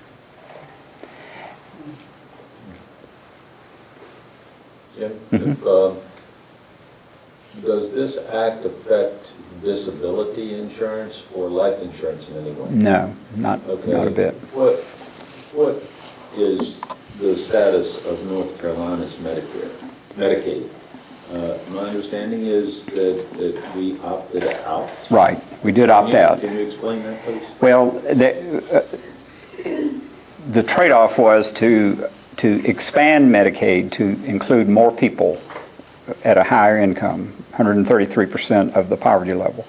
Yeah. Does this act affect disability insurance or life insurance in any way? No, not a bit. What is the status of North Carolina's Medicaid? My understanding is that we opted out. Right, we did opt out. Can you explain that, please? Well, the trade-off was to expand Medicaid to include more people at a higher income, 133% of the poverty level.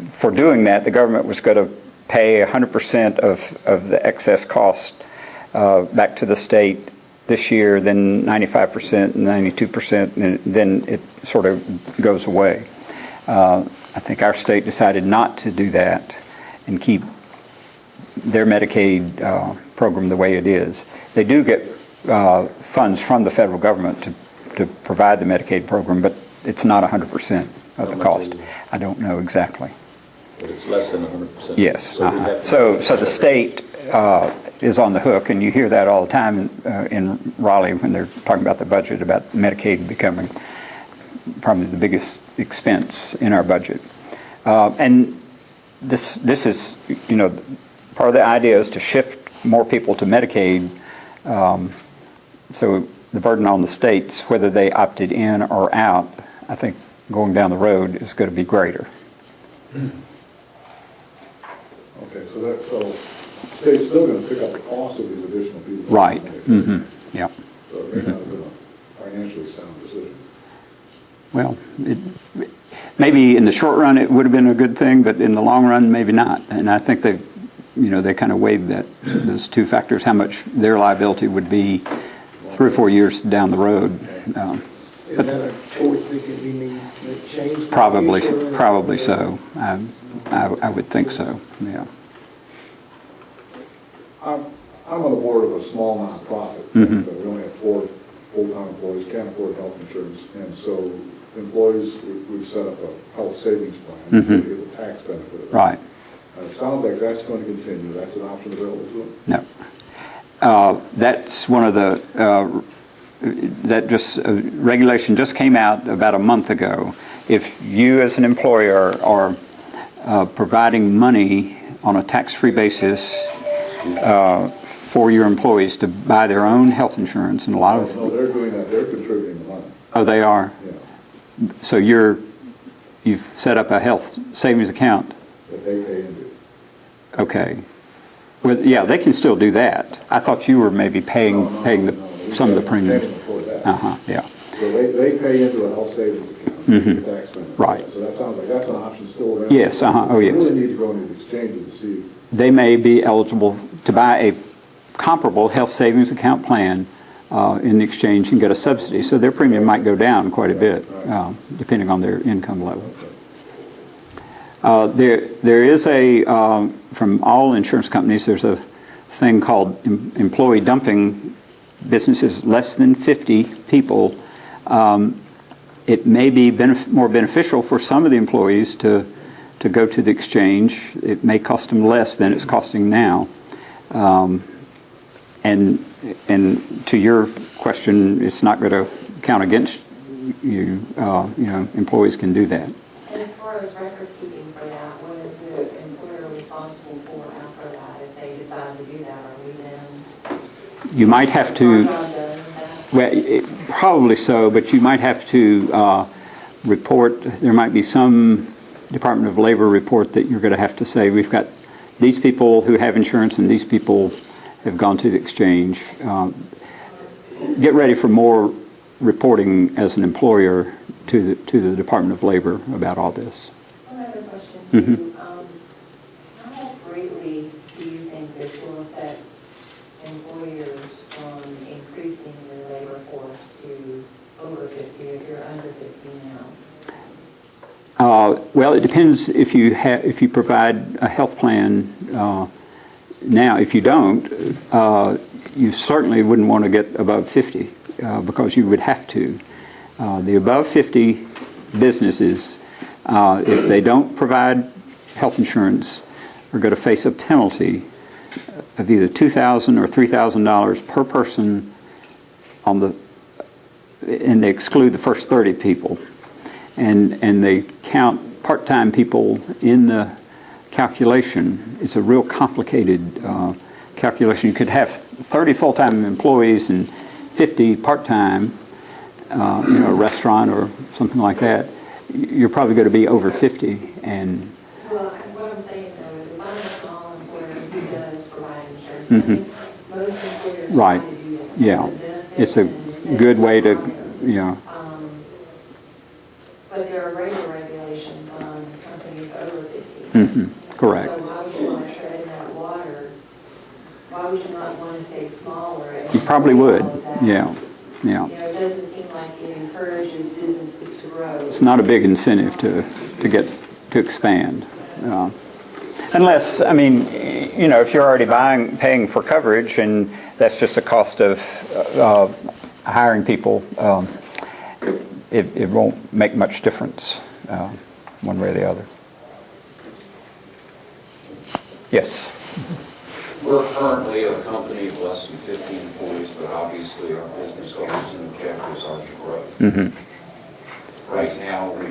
For doing that, the government was going to pay 100% of the excess cost back to the state this year, then 95%, 92%, and then it sort of goes away. I think our state decided not to do that and keep their Medicaid program the way it is. They do get funds from the federal government to provide the Medicaid program, but it's not 100% of the cost. I don't know exactly. But it's less than 100%. Yes. So the state is on the hook, and you hear that all the time in Raleigh when they're talking about the budget, about Medicaid becoming probably the biggest expense in our budget. And this is, part of the idea is to shift more people to Medicaid, so the burden on the states, whether they opted in or out, I think going down the road is going to be greater. Okay, so state's still going to pick up the cost of these additional people. Right. Mm-hmm. Yeah. So it may not have been a financially sound decision. Well, maybe in the short run it would have been a good thing, but in the long run, maybe not. And I think they kind of weighed those two factors, how much their liability would be 3 or 4 years down the road. Is that a choice that could be made, changed? Probably so. I would think so, yeah. I'm on the board of a small nonprofit. Mm-hmm. We only have 4 full-time employees, can't afford health insurance, and so employees, we've set up a health savings plan Mm-hmm. to get the tax benefit of it. Right. It sounds like that's going to continue. That's an option available to them. No. That's one of the, regulation just came out about a month ago. If you as an employer are providing money on a tax-free basis for your employees to buy their own health insurance, and a lot of... No, they're doing that. They're contributing the money. Oh, they are? Yeah. So you've set up a health savings account? That they pay into. Okay. Well, yeah, they can still do that. I thought you were maybe paying some of the premium. Paying for that. Yeah. So they pay into a health savings account, Mhm. the tax benefit. Right. So that sounds like that's an option still available. Yes, oh, yes. We really need to go into the exchanges to see. They may be eligible to buy a comparable health savings account plan in the exchange and get a subsidy. So their premium might go down quite a bit, depending on their income level. There is from all insurance companies, there's a thing called employee dumping businesses less than 50 people. It may be more beneficial for some of the employees to go to the exchange. It may cost them less than it's costing now. And to your question, it's not going to count against you. Employees can do that. And as far as record keeping for that, what is the employer responsible for after that? If they decide to do that, are we then? You might have to, well, probably so, but you might have to report, there might be some Department of Labor report that you're going to have to say, we've got these people who have insurance and these people have gone to the exchange. Get ready for more reporting as an employer to the Department of Labor about all this. One other question Mm-hmm. too. How greatly do you think this will affect employers from increasing their labor force to over 50 if you're under 50 now? Well, it depends if you provide a health plan now. If you don't, you certainly wouldn't want to get above 50 because you would have to. The above 50 businesses, if they don't provide health insurance, are going to face a penalty of either $2,000 or $3,000 per person and they exclude the first 30 people. And they count part-time people in the calculation. It's a real complicated calculation. You could have 30 full-time employees and 50 part-time, a restaurant or something like that. You're probably going to be over 50. And Well, what I'm saying though is if I'm a small employer who does provide insurance, Mhm. I think most employers Right. try to do it. Yeah. It's a benefit It's a and incentive good way to, hire. But there are greater regulations on companies over 50. correct. So why would you want to tread in that water? Why would you not want to stay smaller? And You probably avoid would, all of that? yeah. You know, it doesn't seem like it encourages businesses to grow. It's not a big incentive to expand. Unless, if you're already paying for coverage and that's just a cost of hiring people, it won't make much difference one way or the other. Yes. We're currently a company of less than 50 employees, but obviously our business goals and objectives are to grow. Mm-hmm. Right now, we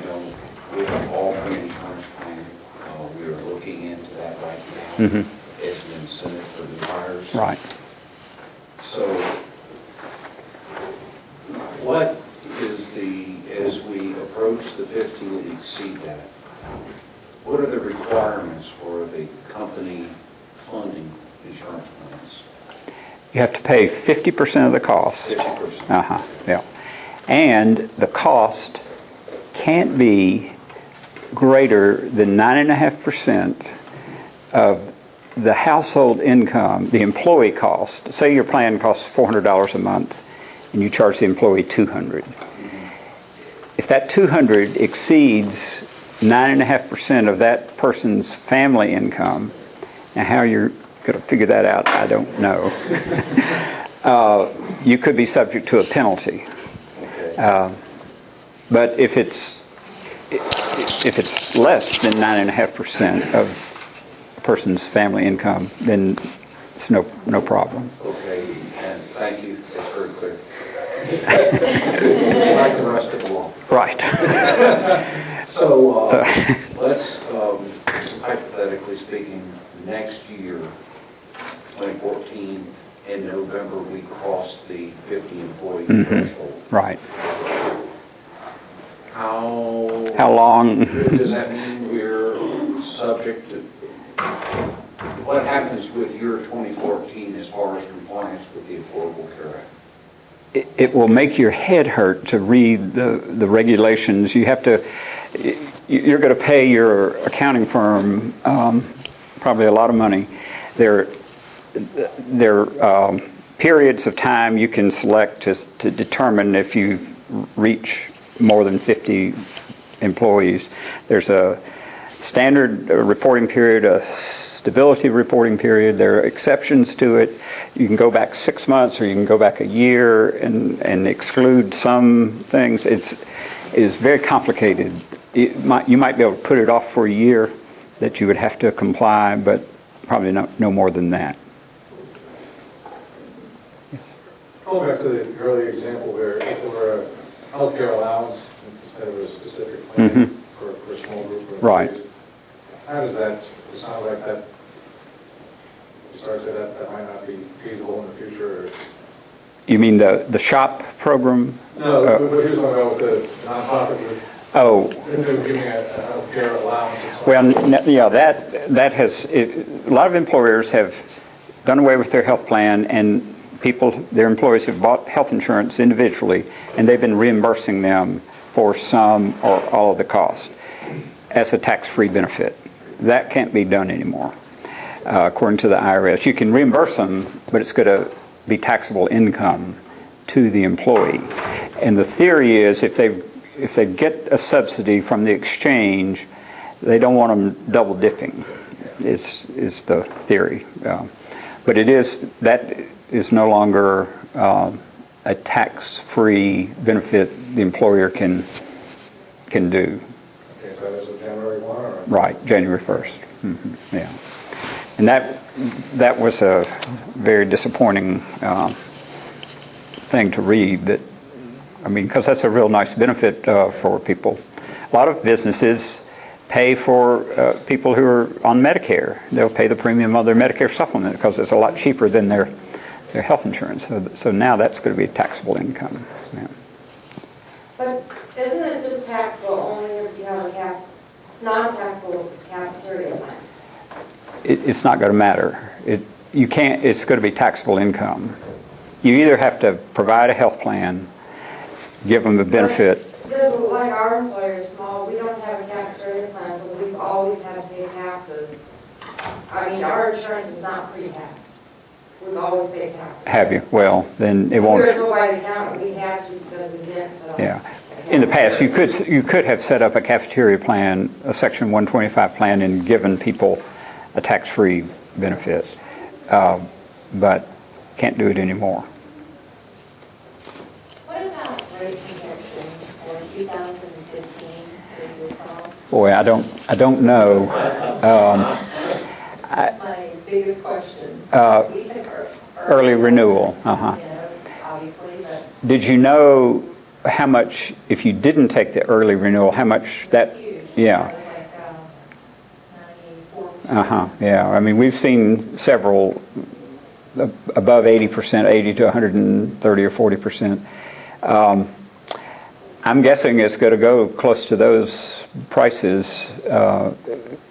have all free insurance plan. We are looking into that right now Mm-hmm. as an incentive for new hires. Right. So what is as we approach the 50 and exceed that, what are the requirements for the company funding insurance plans? You have to pay 50% of the cost. 50%. Yeah. And the cost can't be greater than 9.5% of the household income, the employee cost, say your plan costs $400 a month and you charge the employee $200. If that $200 exceeds 9.5% of that person's family income, now how you're going to figure that out, I don't know. You could be subject to a penalty. But if it's less than 9.5% of a person's family income, then it's no problem. Okay, and thank you, that's very clear. It's like the rest of the law. Right. So let's, hypothetically speaking, next year, 2014, in November, we cross the 50 employee threshold. Right. How long? Does that mean we're subject to, what happens with your 2014 as far as compliance with the Affordable Care Act? It will make your head hurt to read the regulations. You have to, you're going to pay your accounting firm probably a lot of money. There are periods of time you can select to determine if you've reached more than 50 employees. There's a standard reporting period, a stability reporting period. There are exceptions to it. You can go back 6 months or you can go back a year and exclude some things. It's very complicated. You might be able to put it off for a year that you would have to comply, but probably no more than that. Yes. Going back to the earlier example where if there were a healthcare allowance instead of a specific plan for a small group of employees, Right. how does that, it sounds like that, you started to say that might not be feasible in the future? Or, You mean the SHOP program? no, but here's what about with the nonprofit group. Oh. If they were giving a healthcare allowance or something. Well, yeah, that has, a lot of employers have done away with their health plan, and their employees have bought health insurance individually, and they've been reimbursing them for some or all of the cost as a tax-free benefit. That can't be done anymore, according to the IRS. You can reimburse them, but it's going to be taxable income to the employee. And the theory is if they get a subsidy from the exchange, they don't want them double dipping, is the theory. But that is no longer a tax-free benefit the employer can do. Okay, so that is a January 1 or? Right, January 1st. Yeah. And that was a very disappointing thing to read, because that's a real nice benefit for people. A lot of businesses pay for people who are on Medicare. They'll pay the premium of their Medicare supplement because it's a lot cheaper than their health insurance. So now that's going to be taxable income. Yeah. But isn't it just taxable only if you have a non-taxable cafeteria line? It's not going to matter. It's going to be taxable income. You either have to provide a health plan, give them the benefit. Just like our employers, small, we don't have a cafeteria plan, so we've always had to pay taxes. I mean, our insurance is not pre-taxed. We've always paid taxes. Have you? Well, then it won't. We were told by the accountant we had to because we didn't. So yeah. In the past, you could have set up a cafeteria plan, a Section 125 plan, and given people a tax-free benefit, but can't do it anymore. What about rate projections for 2015 for your costs? Boy, I don't know. That's my biggest question. We took Early renewal. Obviously, but Did you know how much, if you didn't take the early renewal, how much that? it's huge. Yeah. It was like 94%. Yeah. I mean, we've seen several above 80%, 80 to 130 or 40%. I'm guessing it's going to go close to those prices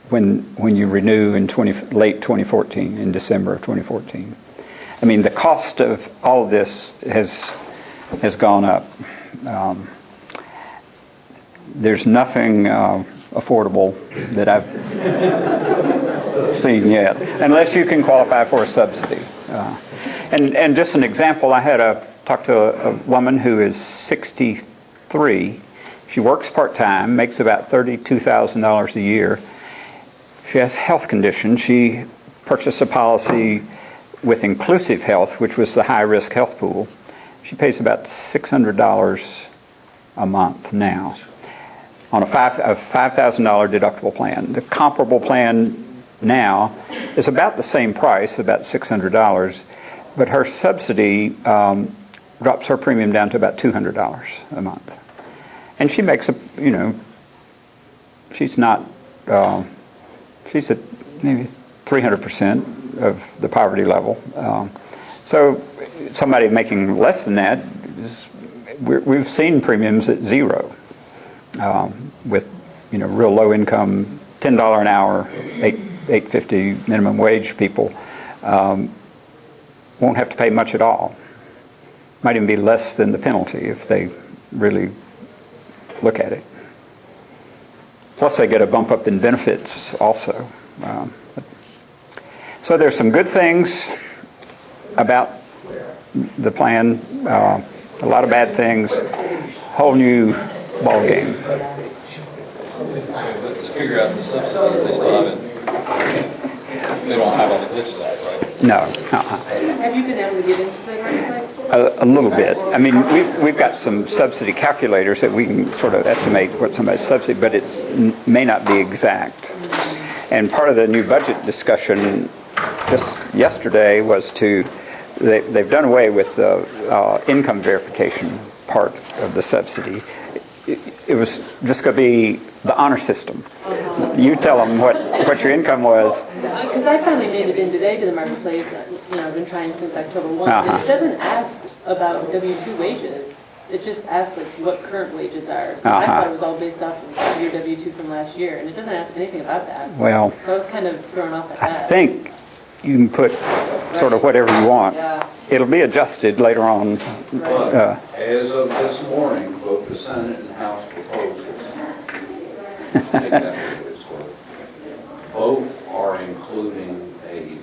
when you renew in late 2014, in December of 2014. I mean, the cost of all of this has gone up. There's nothing affordable that I've seen yet, unless you can qualify for a subsidy. And just an example, I had talked to a woman who is 63. She works part-time, makes about $32,000 a year. She has a health condition. She purchased a policy with inclusive health, which was the high-risk health pool. She pays about $600 a month now on a $5,000 deductible plan. The comparable plan now is about the same price, about $600, but her subsidy drops her premium down to about $200 a month. And she makes she's not, she's at maybe 300% of the poverty level. So somebody making less than that, we've seen premiums at zero with, real low income, $10 an hour, $8.50 minimum wage people won't have to pay much at all. Might even be less than the penalty if they really look at it. Plus they get a bump up in benefits also. So there's some good things about the plan, a lot of bad things, whole new ball game. To figure out the subsidies, they still haven't, they don't have all the glitches out, right? No. Have you been able to get into the marketplace? A little bit. I mean, we've got some subsidy calculators that we can sort of estimate what somebody's subsidy, but it may not be exact. And part of the new budget discussion just yesterday was they've done away with the income verification part of the subsidy. It was just going to be the honor system. You tell them what your income was. Because I finally made it in today to the marketplace. I've been trying since October 1. And it doesn't ask about W-2 wages. It just asks what current wages are. So I thought it was all based off of your W-2 from last year, and it doesn't ask anything about that. Well, so I was kind of thrown off at that. I think you can put sort of whatever you want. Yeah. It'll be adjusted later on. But as of this morning, both the Senate and House proposals, take that for what it's worth, both are including a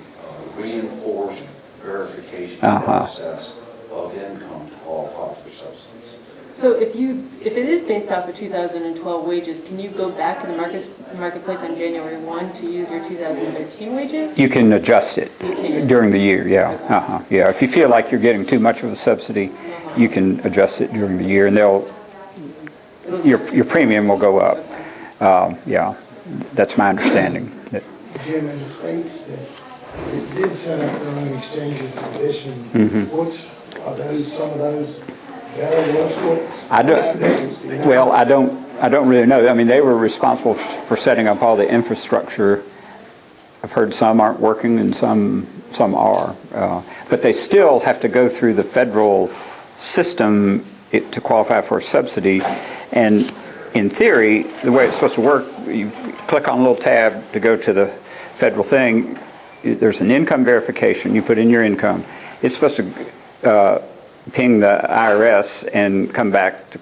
reinforced verification process of income to qualify for subsidies. So if it is based off of 2012 wages, can you go back to the marketplace on January 1 to use your 2013 wages? You can adjust it during the year, yeah. Yeah, if you feel like you're getting too much of a subsidy, you can adjust it during the year, and your premium will go up. Yeah, that's my understanding. Jim, in the states that it did set up their own exchanges in addition, are those some of those better, worse? I don't really know. I mean, they were responsible for setting up all the infrastructure. I've heard some aren't working and some are, but they still have to go through the federal system to qualify for a subsidy. And in theory, the way it's supposed to work, you click on a little tab to go to the federal thing. There's an income verification. You put in your income. It's supposed to ping the IRS and come back to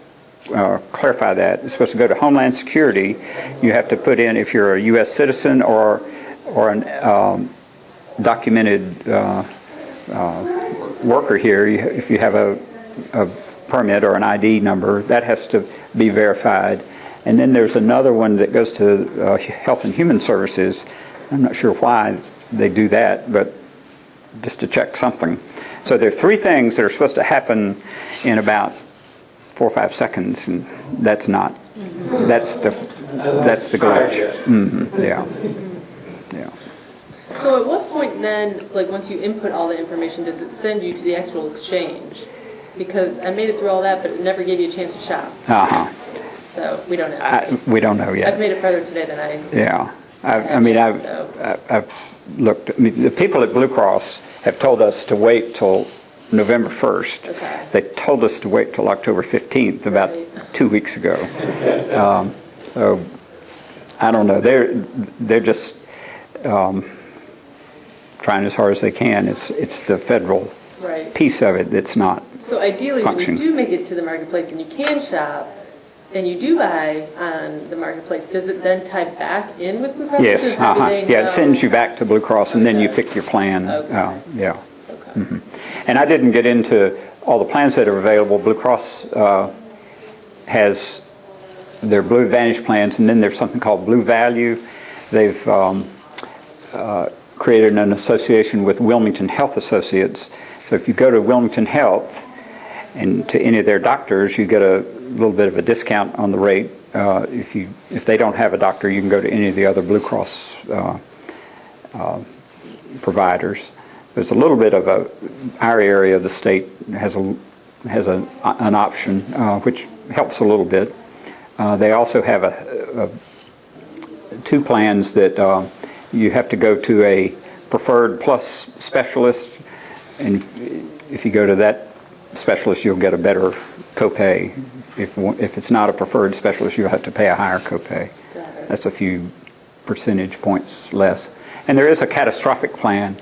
clarify that. It's supposed to go to Homeland Security. You have to put in if you're a U.S. citizen or an documented worker here. If you have a permit or an ID number, that has to be verified. And then there's another one that goes to Health and Human Services. I'm not sure why they do that, but just to check something. So there are three things that are supposed to happen in about 4 or 5 seconds, and that's not. That's the glitch. Yeah. So at what point then, once you input all the information, does it send you to the actual exchange? Because I made it through all that, but it never gave you a chance to shop. So we don't know. We don't know yet. I've made it further today than I. Yeah. I've looked. I mean, the people at Blue Cross have told us to wait till November 1st. Okay. They told us to wait till October 15th, about 2 weeks ago. So I don't know. They're just trying as hard as they can. It's the federal piece of it that's not. So ideally, function. when you do make it to the marketplace and you can shop, and you do buy on the marketplace, does it then tie back in with Blue Cross? Yes, Blue Shield? Do they yeah, know? it sends you back to Blue Cross, and then you pick your plan. Okay. Yeah. Okay. And I didn't get into all the plans that are available. Blue Cross has their Blue Advantage plans, and then there's something called Blue Value. They've created an association with Wilmington Health Associates. So if you go to Wilmington Health and to any of their doctors, you get a little bit of a discount on the rate. If they don't have a doctor, you can go to any of the other Blue Cross providers. There's a little bit of our area of the state has an option which helps a little bit. They also have two plans that you have to go to a preferred plus specialist, and if you go to that specialist, you'll get a better copay. If it's not a preferred specialist, you'll have to pay a higher copay. That's a few percentage points less. And there is a catastrophic plan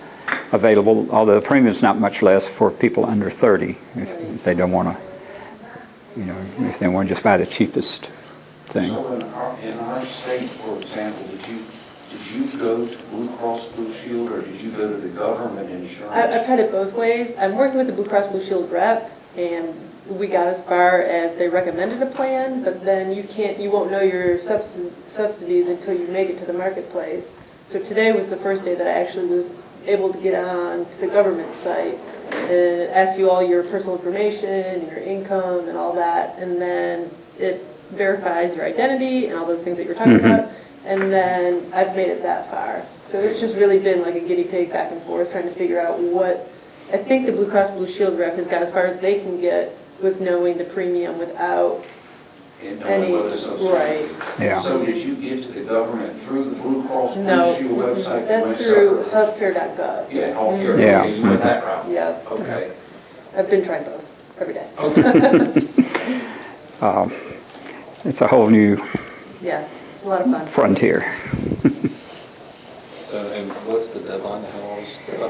available, although the premium's not much less for people under 30 if they don't want to, if they want to just buy the cheapest thing. So in our state, for example, did you go to Blue Cross Blue Shield, or did you go to the government insurance? I've tried it both ways. I'm working with the Blue Cross Blue Shield rep, and we got as far as they recommended a plan, but then you won't know your subsidies until you make it to the marketplace. So today was the first day that I actually was able to get on to the government site, and it asks you all your personal information, your income, and all that, and then it verifies your identity and all those things that you're talking about, and then I've made it that far. So it's just really been like a guinea pig back and forth trying to figure out what, I think the Blue Cross Blue Shield rep has got as far as they can get with knowing the premium without any, right. Yeah. So did you get to the government through the Blue Cross Blue No, Shield website? that's through healthcare.gov. Yeah, healthcare. Yeah. Okay, you went that route. Yeah. Okay. I've been trying both every day. It's a whole new Yeah, it's a lot of fun. frontier. So, and what's the deadline to have all this stuff